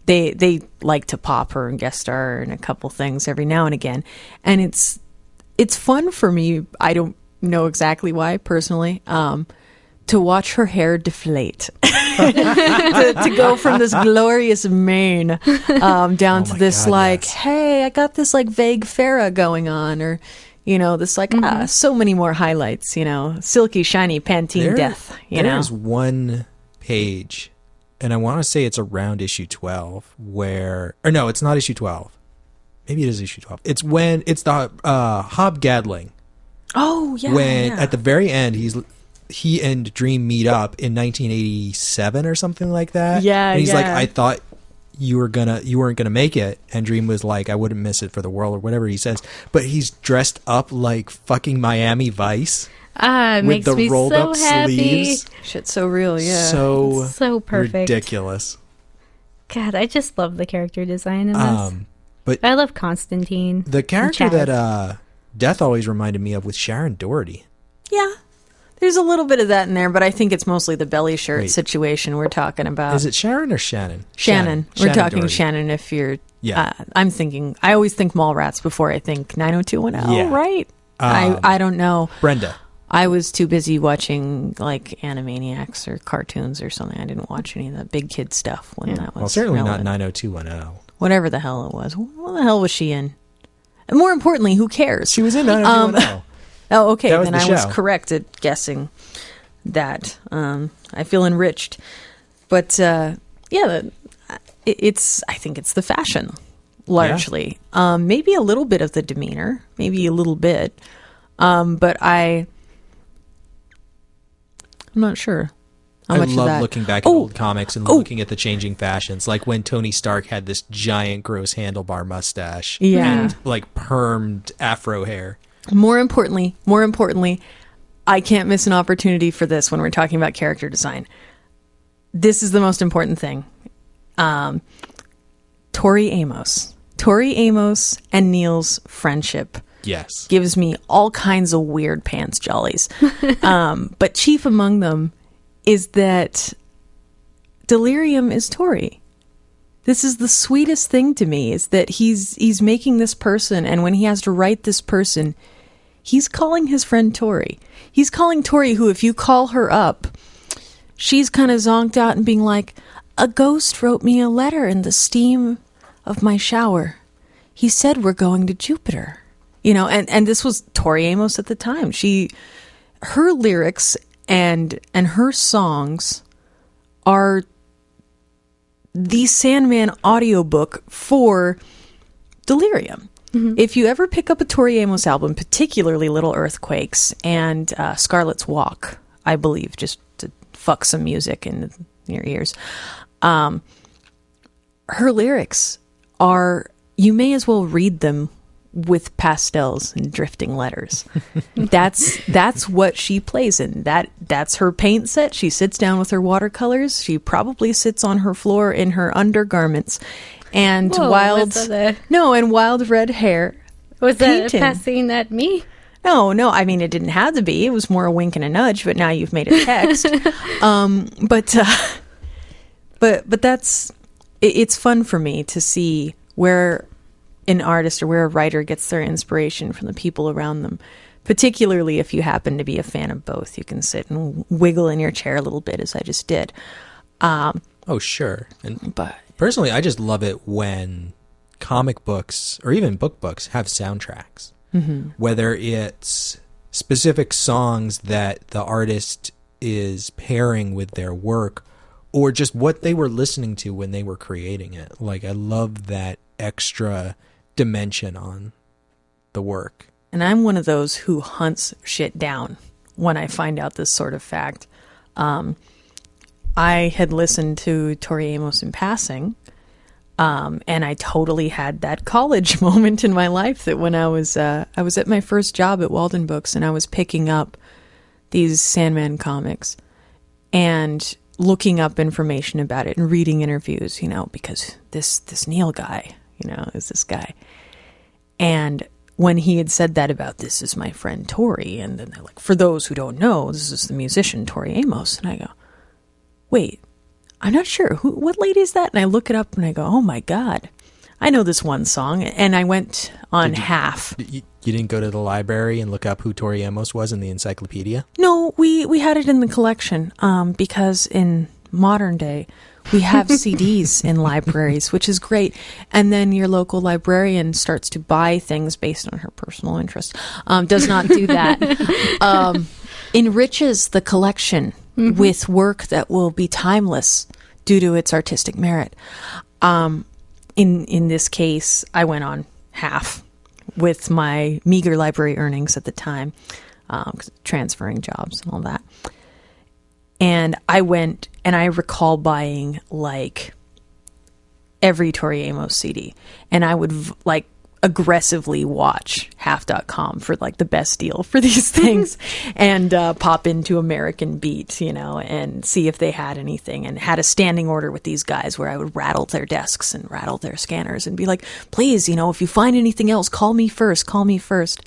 They like to pop her and guest star in a couple things every now and again. And it's fun for me. I don't know exactly why, personally, to watch her hair deflate. to go from this glorious mane down to this, God, like, yes. hey, I got this, like, vague Farrah going on, or, you know, this, like, so many more highlights, you know, silky, shiny Pantene Death, you know. There's one page, and I want to say it's around issue 12, or no, it's not issue 12. Maybe it is issue 12. It's the Hobgadling. Oh, yeah. When yeah. at the very end, he and Dream meet up in 1987 or something like that. Yeah, and he's like, yeah. I thought you weren't gonna make it, and Dream was like, I wouldn't miss it for the world, or whatever he says. But he's dressed up like fucking Miami Vice. It with makes the me rolled so up happy. sleeves. Shit's so real, yeah. So perfect. ridiculous. God, I just love the character design in this. But I love Constantine. the character and Chaz. that Death always reminded me of was Sharon Doherty. Yeah. There's a little bit of that in there, but I think it's mostly the belly shirt Wait. situation we're talking about. Is it Sharon or Shannon? Shannon. We're talking Doherty. Shannon if you're... Yeah. I always think Mallrats before I think 90210, Yeah. right? I don't know. Brenda. I was too busy watching, like, Animaniacs or cartoons or something. I didn't watch any of the big kid stuff when that was Well, certainly relevant. not 90210. Whatever the hell it was. What the hell was she in? And more importantly, who cares? She was in 90210. Oh, okay. That was Then the I was show. correct at guessing that. I feel enriched. But, yeah, I think it's the fashion, largely. Maybe a little bit of the demeanor. Maybe a little bit. But I'm not sure how much I of love that. looking back at old comics and looking at the changing fashions, like when Tony Stark had this giant, gross handlebar mustache Yeah. and like permed afro hair. More importantly, I can't miss an opportunity for this when we're talking about character design. This is the most important thing. Tori Amos and Neil's friendship Yes. gives me all kinds of weird pants jollies. But chief among them is that Delirium is Tori. This is the sweetest thing to me, is that he's making this person, and when he has to write this person, he's calling his friend Tori. He's calling Tori, who, if you call her up, she's kind of zonked out and being like, a ghost wrote me a letter in the steam of my shower. He said we're going to Jupiter. You know, and this was Tori Amos at the time. Her lyrics and her songs are the Sandman audiobook for Delirium. Mm-hmm. If you ever pick up a Tori Amos album, particularly Little Earthquakes and Scarlet's Walk, I believe, just to fuck some music in your ears, her lyrics are, you may as well read them with pastels and drifting letters. That's what she plays in. That's her paint set. She sits down with her watercolors. She probably sits on her floor in her undergarments and wild red hair. Was that passing at me? No. I mean, it didn't have to be. It was more a wink and a nudge. But now you've made a text. But that's it's fun for me to see where an artist or where a writer gets their inspiration from the people around them, particularly if you happen to be a fan of both. You can sit and wiggle in your chair a little bit, as I just did. Oh, sure. But personally, I just love it when comic books or even book books have soundtracks, mm-hmm. whether it's specific songs that the artist is pairing with their work or just what they were listening to when they were creating it. Like, I love that extra dimension on the work. And I'm one of those who hunts shit down when I find out this sort of fact. I had listened to Tori Amos in passing, and I totally had that college moment in my life that when I was at my first job at Walden Books, and I was picking up these Sandman comics and looking up information about it and reading interviews, you know, because this Neil guy, you know, is this guy. And when he had said that about, this is my friend Tori, and then they're like, for those who don't know, this is the musician Tori Amos. And I go, wait, I'm not sure. What lady is that? And I look it up and I go, oh my God, I know this one song. And I went on half. You didn't go to the library and look up who Tori Amos was in the encyclopedia? No, we had it in the collection because in modern day, we have CDs in libraries, which is great. And then your local librarian starts to buy things based on her personal interest. Does not do that. Enriches the collection mm-hmm. with work that will be timeless due to its artistic merit. In this case, I went on half with my meager library earnings at the time, transferring jobs and all that. And I went, and I recall buying like every Tori Amos CD, and I would like aggressively watch half.com for like the best deal for these things and pop into American Beat, you know, and see if they had anything, and had a standing order with these guys where I would rattle their desks and rattle their scanners and be like, please, you know, if you find anything else, call me first.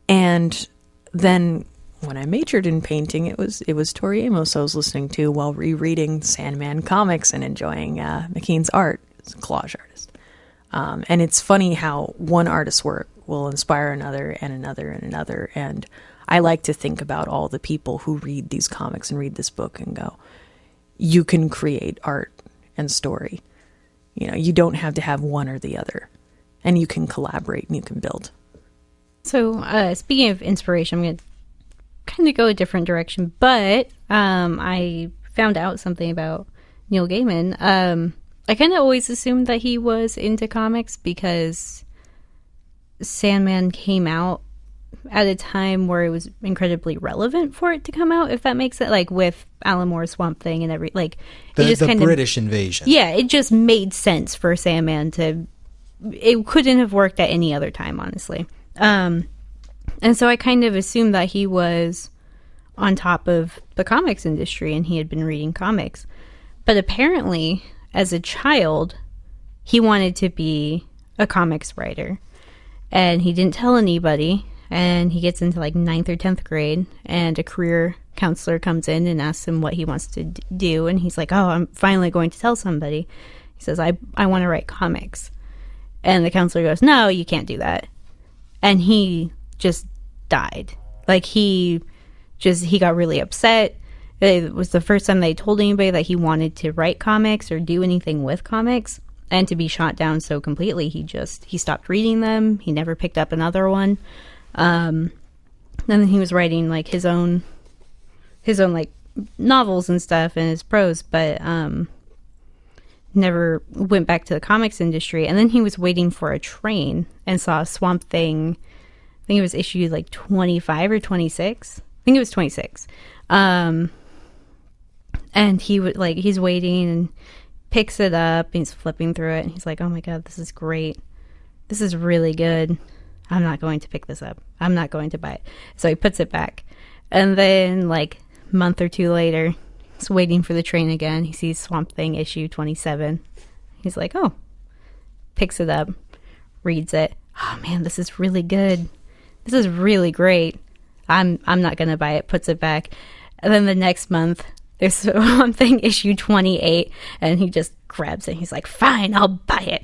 And then when I majored in painting, it was Tori Amos I was listening to while rereading Sandman comics and enjoying McKean's art as a collage artist. And it's funny how one artist's work will inspire another and another and another. And I like to think about all the people who read these comics and read this book and go, you can create art and story. You know, you don't have to have one or the other. And you can collaborate and you can build. So speaking of inspiration, I'm going to kind of go a different direction, but I found out something about Neil Gaiman. I kind of always assumed that he was into comics because Sandman came out at a time where it was incredibly relevant for it to come out, if that makes sense, like with Alan Moore's Swamp Thing and every, like the British invasion. Yeah, it just made sense for Sandman to. It couldn't have worked at any other time, honestly. And so I kind of assumed that he was on top of the comics industry and he had been reading comics. But apparently, as a child, he wanted to be a comics writer. And he didn't tell anybody. And he gets into like 9th or 10th grade. And a career counselor comes in and asks him what he wants to do, and he's like, oh, I'm finally going to tell somebody. He says, I want to write comics. And the counselor goes, no, you can't do that. And he just died. Like, he got really upset. It was the first time they told anybody that he wanted to write comics or do anything with comics. And to be shot down so completely, he stopped reading them. He never picked up another one. And then he was writing like his own like novels and stuff and his prose, but never went back to the comics industry. And then he was waiting for a train and saw Swamp Thing. I think it was issue like 25 or 26. I think it was 26. And he would like, he's waiting and picks it up and he's flipping through it and he's like, oh my God, this is great. This is really good. I'm not going to pick this up. I'm not going to buy it. So he puts it back. And then like a month or two later, he's waiting for the train again. He sees Swamp Thing issue 27. He's like, oh, picks it up, reads it. Oh man, this is really good. This is really great. I'm not going to buy it. Puts it back. And then the next month, there's Swamp Thing issue 28, and he just grabs it. He's like, fine, I'll buy it.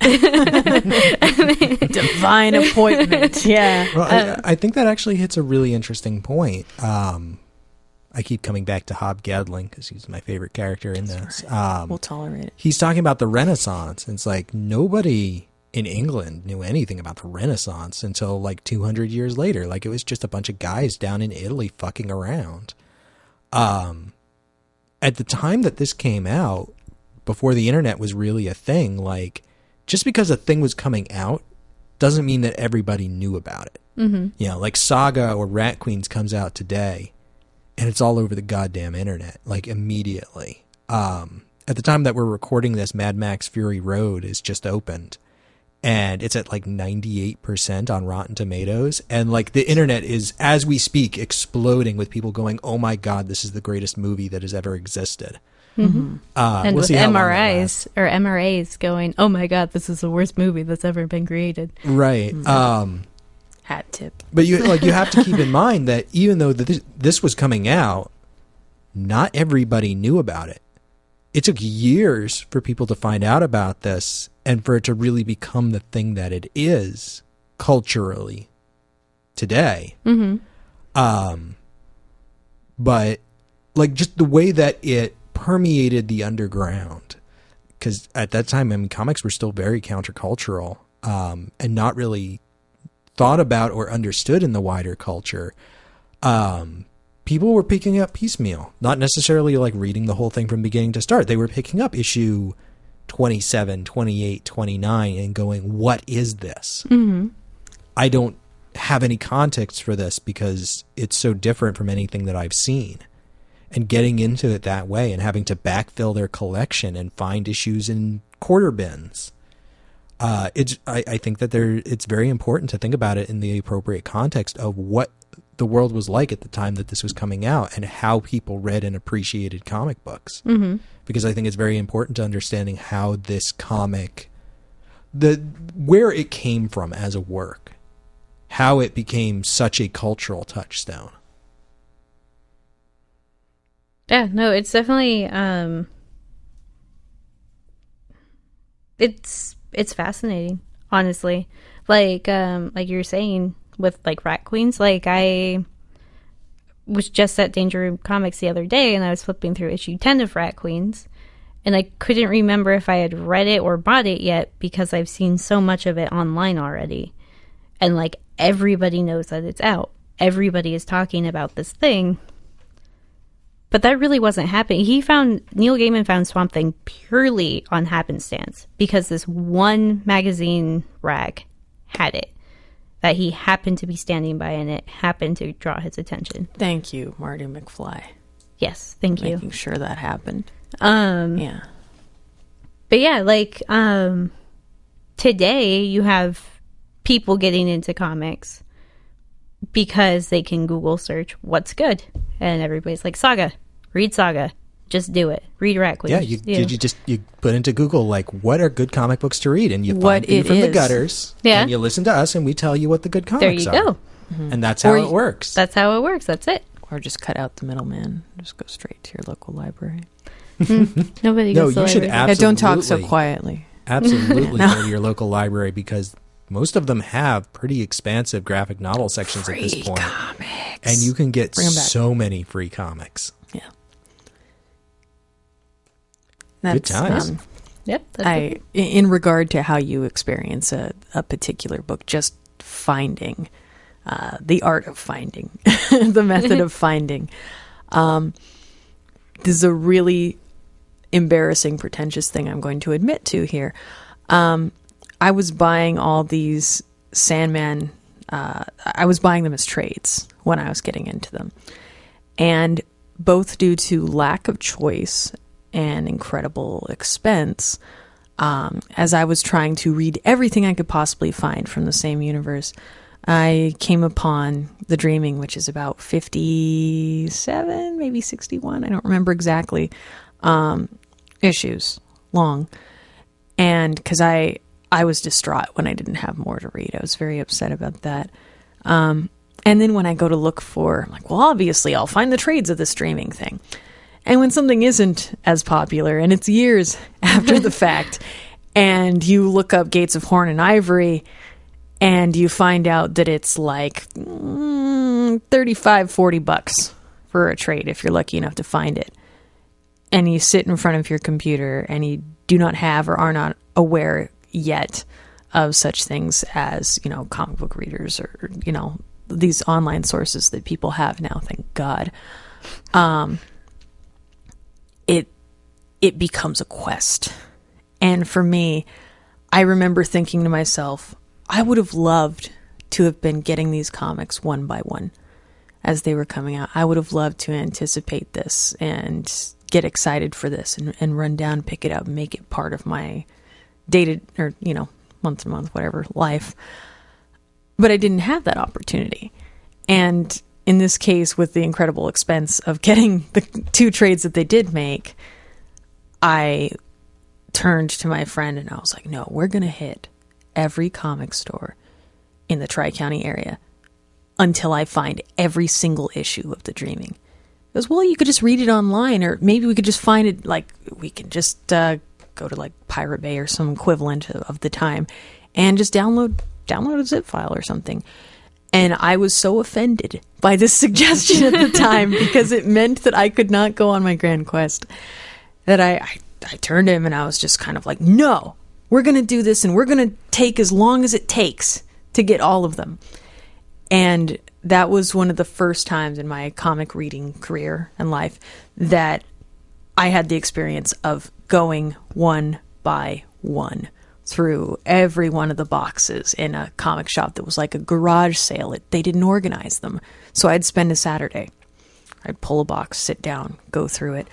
Divine appointment. Yeah. Well, I think that actually hits a really interesting point. I keep coming back to Hob Gadling because he's my favorite character in this. We'll tolerate it. He's talking about the Renaissance. And it's like nobody in England knew anything about the Renaissance until like 200 years later. Like it was just a bunch of guys down in Italy fucking around. At the time that this came out, before the internet was really a thing, like just because a thing was coming out doesn't mean that everybody knew about it. Mm-hmm. You know, like Saga or Rat Queens comes out today and it's all over the goddamn internet, like immediately. At the time that we're recording this, Mad Max Fury Road is just opened and it's at like 98% on Rotten Tomatoes. And like the internet is, as we speak, exploding with people going, oh my God, this is the greatest movie that has ever existed. Mm-hmm. And we'll with see how long that lasts. MRAs going, oh my God, this is the worst movie that's ever been created. Right. Hat tip. But you have to keep in mind that even though this was coming out, not everybody knew about it. It took years for people to find out about this and for it to really become the thing that it is culturally today. Mm-hmm. But like just the way that it permeated the underground, because at that time, I mean, comics were still very countercultural and not really thought about or understood in the wider culture. People were picking up piecemeal, not necessarily like reading the whole thing from beginning to start. They were picking up issue 27, 28, 29 and going, what is this? Mm-hmm. I don't have any context for this because it's so different from anything that I've seen. And getting into it that way and having to backfill their collection and find issues in quarter bins. I think that it's very important to think about it in the appropriate context of what the world was like at the time that this was coming out and how people read and appreciated comic books. Mm-hmm. Because I think it's very important to understanding how this comic, where it came from as a work, how it became such a cultural touchstone. Yeah, no, it's definitely it's fascinating, honestly. Like you were saying with like Rat Queens, like I was just at Danger Room Comics the other day and I was flipping through issue 10 of Rat Queens and I couldn't remember if I had read it or bought it yet because I've seen so much of it online already. And like everybody knows that it's out. Everybody is talking about this thing. But that really wasn't happening. Neil Gaiman found Swamp Thing purely on happenstance because this one magazine rack had it. That he happened to be standing by and it happened to draw his attention. Thank you, Marty McFly. Yes, thank you. Making sure that happened. Yeah. But yeah, like today you have people getting into comics because they can Google search what's good. And everybody's like, Saga. Read Saga. Just do it. Read Rat Queen. Yeah, you put into Google, like, what are good comic books to read? And you find View from the Gutters. Yeah. And you listen to us and we tell you what the good comics are. There you go. Mm-hmm. And that's how it works. That's how it works. That's it. Or just cut out the middleman. Just go straight to your local library. Nobody No, goes to you the should library. Yeah, don't talk so Absolutely. quietly. Absolutely No. go to your local library, because most of them have pretty expansive graphic novel sections at this Free point. comics. And you can get Bring 'em back. so many free comics. Yeah. Good times. Yep. That's In regard to how you experience a particular book, just finding, the art of finding, the method of finding. This is a really embarrassing, pretentious thing I'm going to admit to here. I was buying all these Sandman, I was buying them as trades when I was getting into them. And both due to lack of choice and incredible expense, as I was trying to read everything I could possibly find from the same universe, I came upon The Dreaming, which is about 57, maybe 61, I don't remember exactly, issues long. And because I was distraught when I didn't have more to read. I was very upset about that. And then when I go to look for, I'm like, well, obviously I'll find the trades of this Dreaming thing. And when something isn't as popular, and it's years after the fact, and you look up Gates of Horn and Ivory, and you find out that it's like $35-40 for a trade if you're lucky enough to find it. And you sit in front of your computer and you do not have or are not aware yet of such things as, comic book readers or, these online sources that people have now, thank God. It becomes a quest. And for me, I remember thinking to myself, I would have loved to have been getting these comics one by one as they were coming out. I would have loved to anticipate this and get excited for this and run down, pick it up, make it part of my dated or, month to month, whatever, life. But I didn't have that opportunity. And in this case, with the incredible expense of getting the 2 trades that they did make, I turned to my friend and I was like, no, we're going to hit every comic store in the Tri-County area until I find every single issue of The Dreaming. He goes, well, you could just read it online, or maybe we could just find it, like, we can just go to, like, Pirate Bay or some equivalent of the time and just download a zip file or something. And I was so offended by this suggestion at the time because it meant that I could not go on my grand quest, that I turned to him and I was just kind of like, no, we're going to do this and we're going to take as long as it takes to get all of them. And that was one of the first times in my comic reading career and life that I had the experience of going one by one through every one of the boxes in a comic shop that was like a garage sale. They didn't organize them. So I'd spend a Saturday. I'd pull a box, sit down, go through it.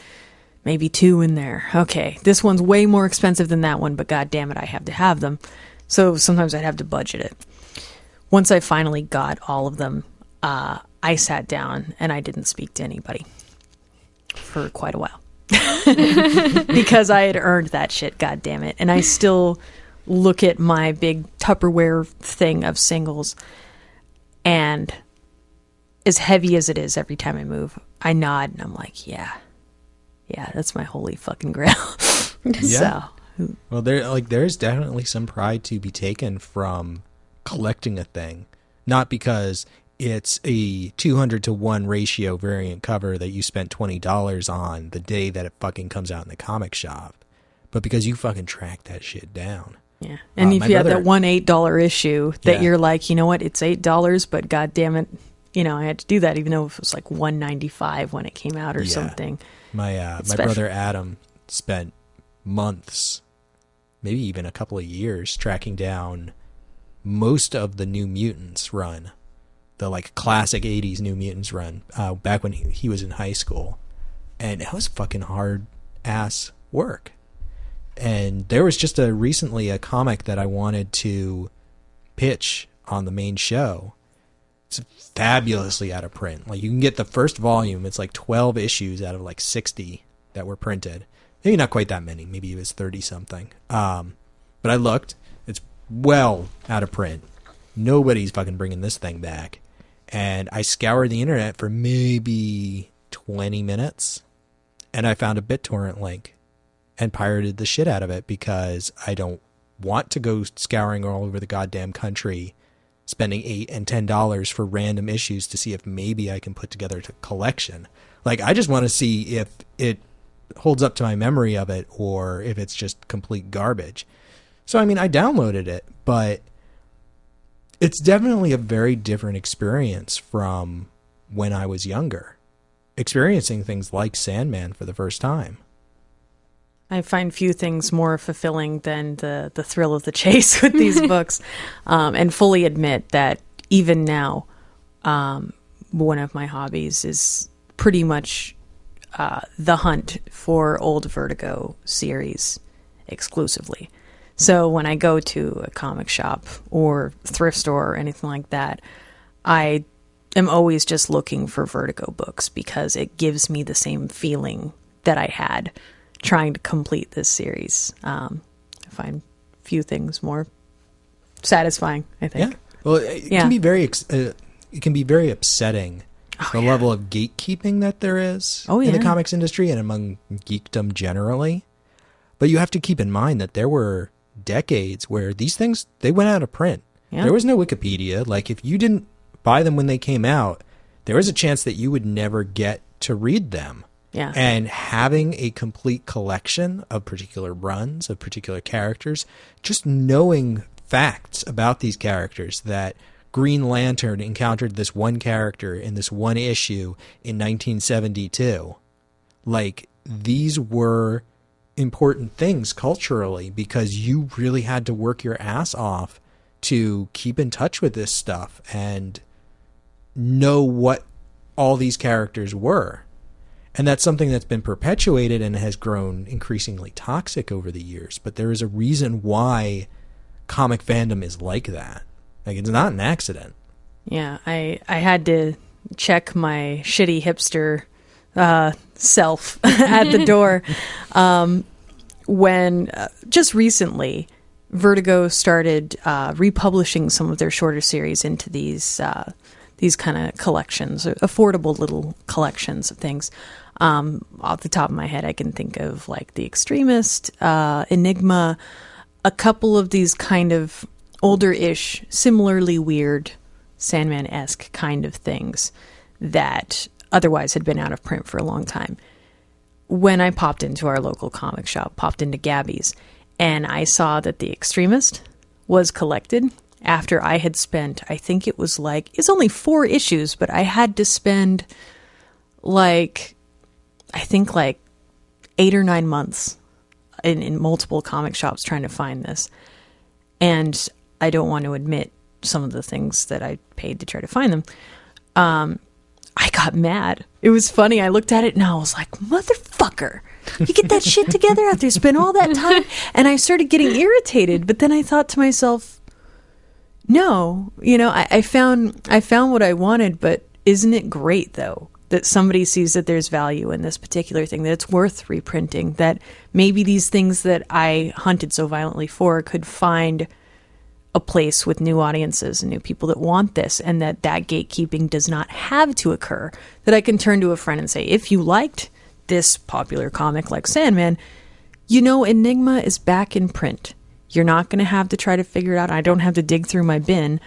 Maybe 2 in there. Okay, this one's way more expensive than that one, but God damn it, I have to have them. So sometimes I'd have to budget it. Once I finally got all of them, I sat down and I didn't speak to anybody for quite a while. Because I had earned that shit, God damn it. And I still look at my big Tupperware thing of singles, and as heavy as it is every time I move, I nod and I'm like, yeah, that's my holy fucking grail. Yeah. So, Well, there's definitely some pride to be taken from collecting a thing, not because it's a 200-to-1 ratio variant cover that you spent $20 on the day that it fucking comes out in the comic shop, but because you fucking track that shit down. yeah. And if you had that one $8 issue that Yeah. you're like, you know what, it's $8, but God damn it, I had to do that, even though it was like $1.95 when it came out or Yeah. something. My special. brother Adam spent months, maybe even a couple of years, tracking down most of the New Mutants run, the like classic 80s New Mutants run, back when he was in high school. And it was fucking hard ass work. And there was just recently a comic that I wanted to pitch on the main show. It's fabulously out of print. Like, you can get the first volume. It's like 12 issues out of like 60 that were printed. Maybe not quite that many. Maybe it was 30 something. But I looked. It's well out of print. Nobody's fucking bringing this thing back. And I scoured the internet for maybe 20 minutes, and I found a BitTorrent link and pirated the shit out of it because I don't want to go scouring all over the goddamn country, spending $8 and $10 for random issues to see if maybe I can put together a collection. Like, I just want to see if it holds up to my memory of it or if it's just complete garbage. So, I mean, I downloaded it, but it's definitely a very different experience from when I was younger, experiencing things like Sandman for the first time. I find few things more fulfilling than the thrill of the chase with these books, and fully admit that even now, one of my hobbies is pretty much the hunt for old Vertigo series exclusively. So when I go to a comic shop or thrift store or anything like that, I am always just looking for Vertigo books because it gives me the same feeling that I had trying to complete this series. I find few things more satisfying, I think. Yeah. Well, it can be very upsetting, the level of gatekeeping that there is in the comics industry and among geekdom generally. But you have to keep in mind that there were decades where these things, they went out of print. Yeah. There was no Wikipedia. Like, if you didn't buy them when they came out, there was a chance that you would never get to read them. Yeah. And having a complete collection of particular runs, of particular characters, just knowing facts about these characters, that Green Lantern encountered this one character in this one issue in 1972. Like, these were important things culturally because you really had to work your ass off to keep in touch with this stuff and know what all these characters were. And that's something that's been perpetuated and has grown increasingly toxic over the years. But there is a reason why comic fandom is like that. Like, it's not an accident. Yeah, I had to check my shitty hipster self at the door when just recently Vertigo started republishing some of their shorter series into these kind of collections, affordable little collections of things. Off the top of my head, I can think of like The Extremist, Enigma, a couple of these kind of older-ish, similarly weird, Sandman-esque kind of things that otherwise had been out of print for a long time. When I popped into our local comic shop, popped into Gabby's, and I saw that The Extremist was collected after I had spent, I think it was like, it's only 4 issues, but I had to spend like, I think like 8 or 9 months in multiple comic shops trying to find this. And I don't want to admit some of the things that I paid to try to find them. I got mad. It was funny. I looked at it and I was like, motherfucker, you get that shit together after you spend all that time? And I started getting irritated, but then I thought to myself, no, I found what I wanted, but isn't it great though that somebody sees that there's value in this particular thing, that it's worth reprinting, that maybe these things that I hunted so violently for could find a place with new audiences and new people that want this, and that gatekeeping does not have to occur, that I can turn to a friend and say, if you liked this popular comic like Sandman, Enigma is back in print. You're not going to have to try to figure it out. I don't have to dig through my bin.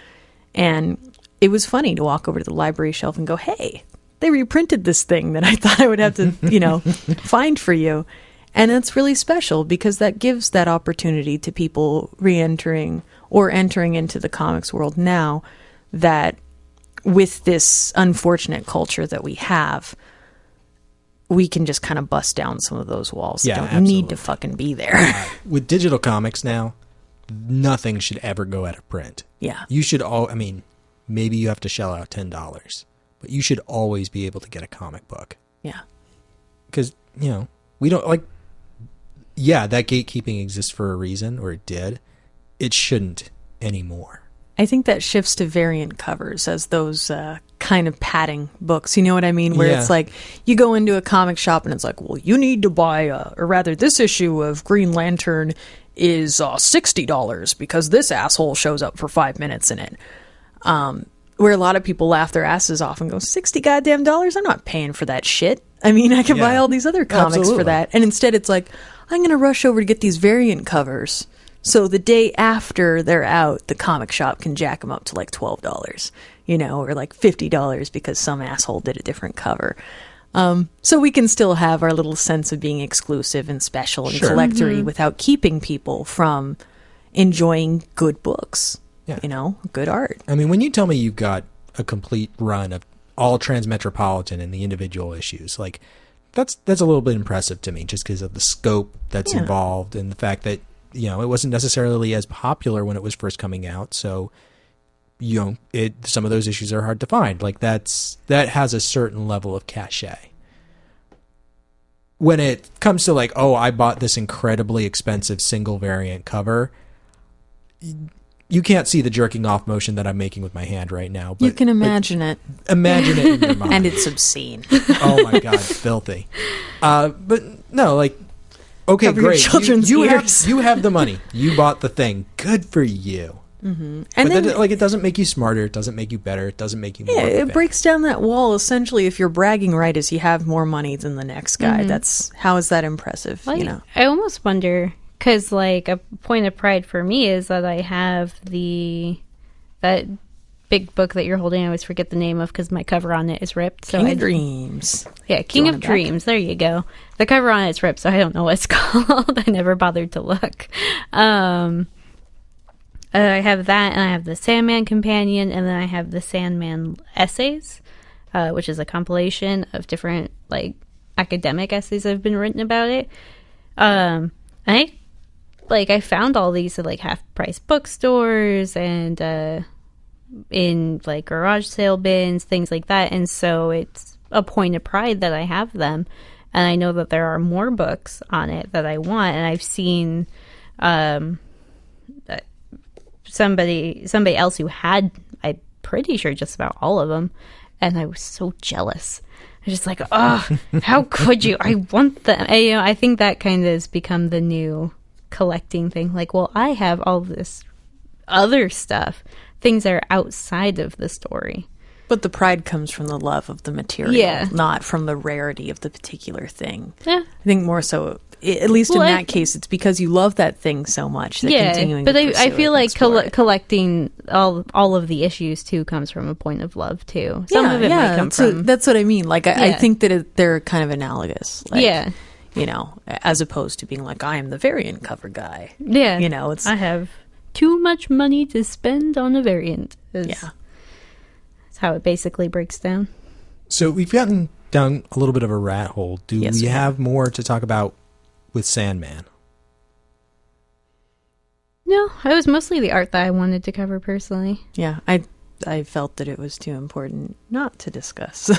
And it was funny to walk over to the library shelf and go, hey, they reprinted this thing that I thought I would have to, find for you. And that's really special because that gives that opportunity to people re-entering or entering into the comics world now, that with this unfortunate culture that we have, we can just kind of bust down some of those walls that don't absolutely need to fucking be there. With digital comics now, nothing should ever go out of print. Yeah. You should maybe you have to shell out $10, but you should always be able to get a comic book. Yeah. Because, we don't that gatekeeping exists for a reason, or it did. It shouldn't anymore. I think that shifts to variant covers as those kind of padding books. You know what I mean? Where it's like you go into a comic shop and it's like, well, you need to buy, or rather this issue of Green Lantern is $60 because this asshole shows up for 5 minutes in it. where a lot of people laugh their asses off and go, $60 goddamn dollars? I'm not paying for that shit. I mean, I can buy all these other comics for that. And instead it's like, I'm going to rush over to get these variant covers. So the day after they're out, the comic shop can jack them up to like $12, or like $50 because some asshole did a different cover. So we can still have our little sense of being exclusive and special and collectory without keeping people from enjoying good books, good art. I mean, when you tell me you've got a complete run of all Transmetropolitan and the individual issues, like that's a little bit impressive to me, just because of the scope that's involved and the fact that it wasn't necessarily as popular when it was first coming out, so some of those issues are hard to find. Like that has a certain level of cachet. When it comes to like, oh, I bought this incredibly expensive single variant cover, you can't see the jerking off motion that I'm making with my hand right now. But, you can imagine it. Imagine it in your mind. And it's obscene. Oh my God, filthy. But no, like, okay, Cover your great. children's ears. You have the money. You bought the thing. Good for you. Mm-hmm. And then, it doesn't make you smarter. It doesn't make you better. It doesn't make you more. Yeah, it breaks down that wall. Essentially, if you're bragging right as you have more money than the next guy, that's how is that impressive? Well, I almost wonder, because like a point of pride for me is that I have that big book that you're holding. I always forget the name of because my cover on it is ripped. So King of Dreams. Yeah, King of Dreams. There you go. The cover on it's ripped, so I don't know what it's called. I never bothered to look. I have that, and I have the Sandman Companion, and then I have the Sandman Essays, which is a compilation of different like academic essays that have been written about it. I found all these at like half-price bookstores and in like garage sale bins, things like that, and so it's a point of pride that I have them, and I know that there are more books on it that I want, and I've seen somebody else who had, I'm pretty sure, just about all of them, and I was so jealous. I was just like, oh, how could you? I want them. And, I think that kind of has become the new collecting thing. Like, well, I have all this other stuff, things that are outside of the story. But the pride comes from the love of the material, not from the rarity of the particular thing. Yeah. I think more so, at least in that case, it's because you love that thing so much that continuing to pursue I feel like collecting all of the issues, too, comes from a point of love, too. Some of it might come from... That's what I mean. Like, I think that they're kind of analogous. Like, as opposed to being like, I am the variant cover guy. Yeah. It's... I have too much money to spend on a variant. That's how it basically breaks down. So we've gotten down a little bit of a rat hole. Do we have more to talk about with Sandman? No, it was mostly the art that I wanted to cover personally. Yeah, I felt that it was too important not to discuss.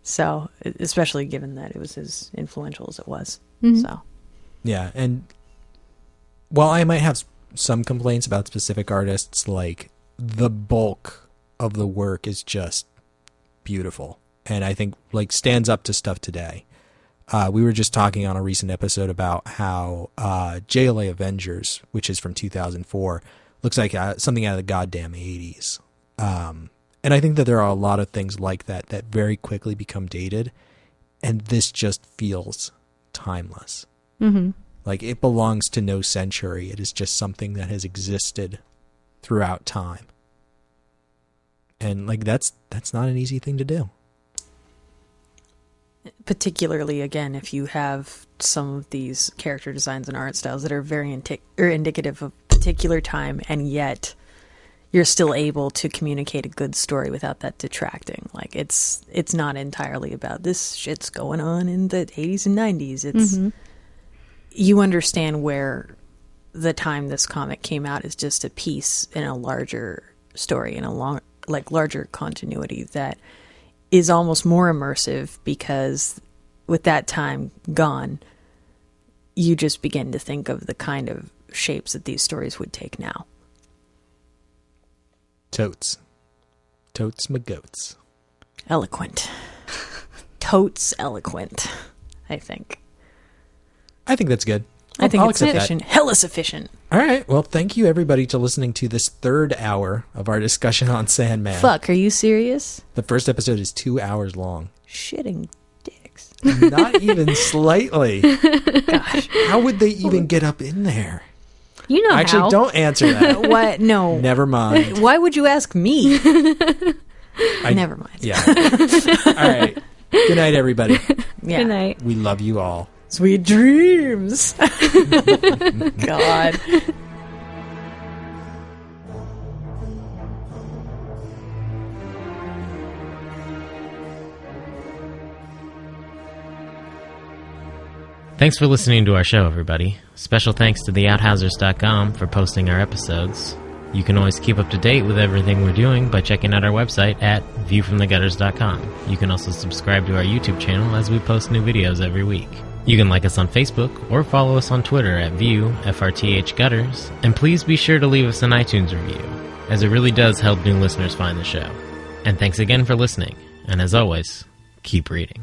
So, especially given that it was as influential as it was. Mm-hmm. So, yeah, and while I might have some complaints about specific artists, like the bulk of the work is just beautiful, and I think like stands up to stuff today. We were just talking on a recent episode about how JLA Avengers, which is from 2004, looks like something out of the goddamn 80s. And I think that there are a lot of things like that very quickly become dated, and this just feels timeless. Mm-hmm. Like it belongs to no century. It is just something that has existed throughout time. And like that's not an easy thing to do. Particularly, again, if you have some of these character designs and art styles that are very indicative of a particular time, and yet you're still able to communicate a good story without that detracting. Like it's not entirely about this shit's going on in the 80s and 90s. It's you understand where the time this comic came out is just a piece in a larger story, in a larger continuity that is almost more immersive, because with that time gone, you just begin to think of the kind of shapes that these stories would take now. Totes my goats. Eloquent. Totes eloquent, I think. I think that's good. I think I'll it's sufficient. Hella sufficient. All All right. Well, thank you, everybody, to listening to this third hour of our discussion on Sandman. Fuck, are you serious? The first episode is 2 hours long. Shitting dicks. Not even slightly. Gosh. How would they even get up in there? You know Actually, how. don't answer that. What? No. Never mind. Why would you ask me? Never mind. Yeah. All right. Good night, everybody. Yeah. Good night. We love you all. Sweet dreams. God. Thanks for listening to our show, everybody. Special thanks to theouthousers.com for posting our episodes. You can always keep up to date with everything we're doing by checking out our website at viewfromthegutters.com. You can also subscribe to our YouTube channel as we post new videos every week. You can like us on Facebook or follow us on Twitter at FRTHGutters. And please be sure to leave us an iTunes review, as it really does help new listeners find the show. And thanks again for listening. And as always, keep reading.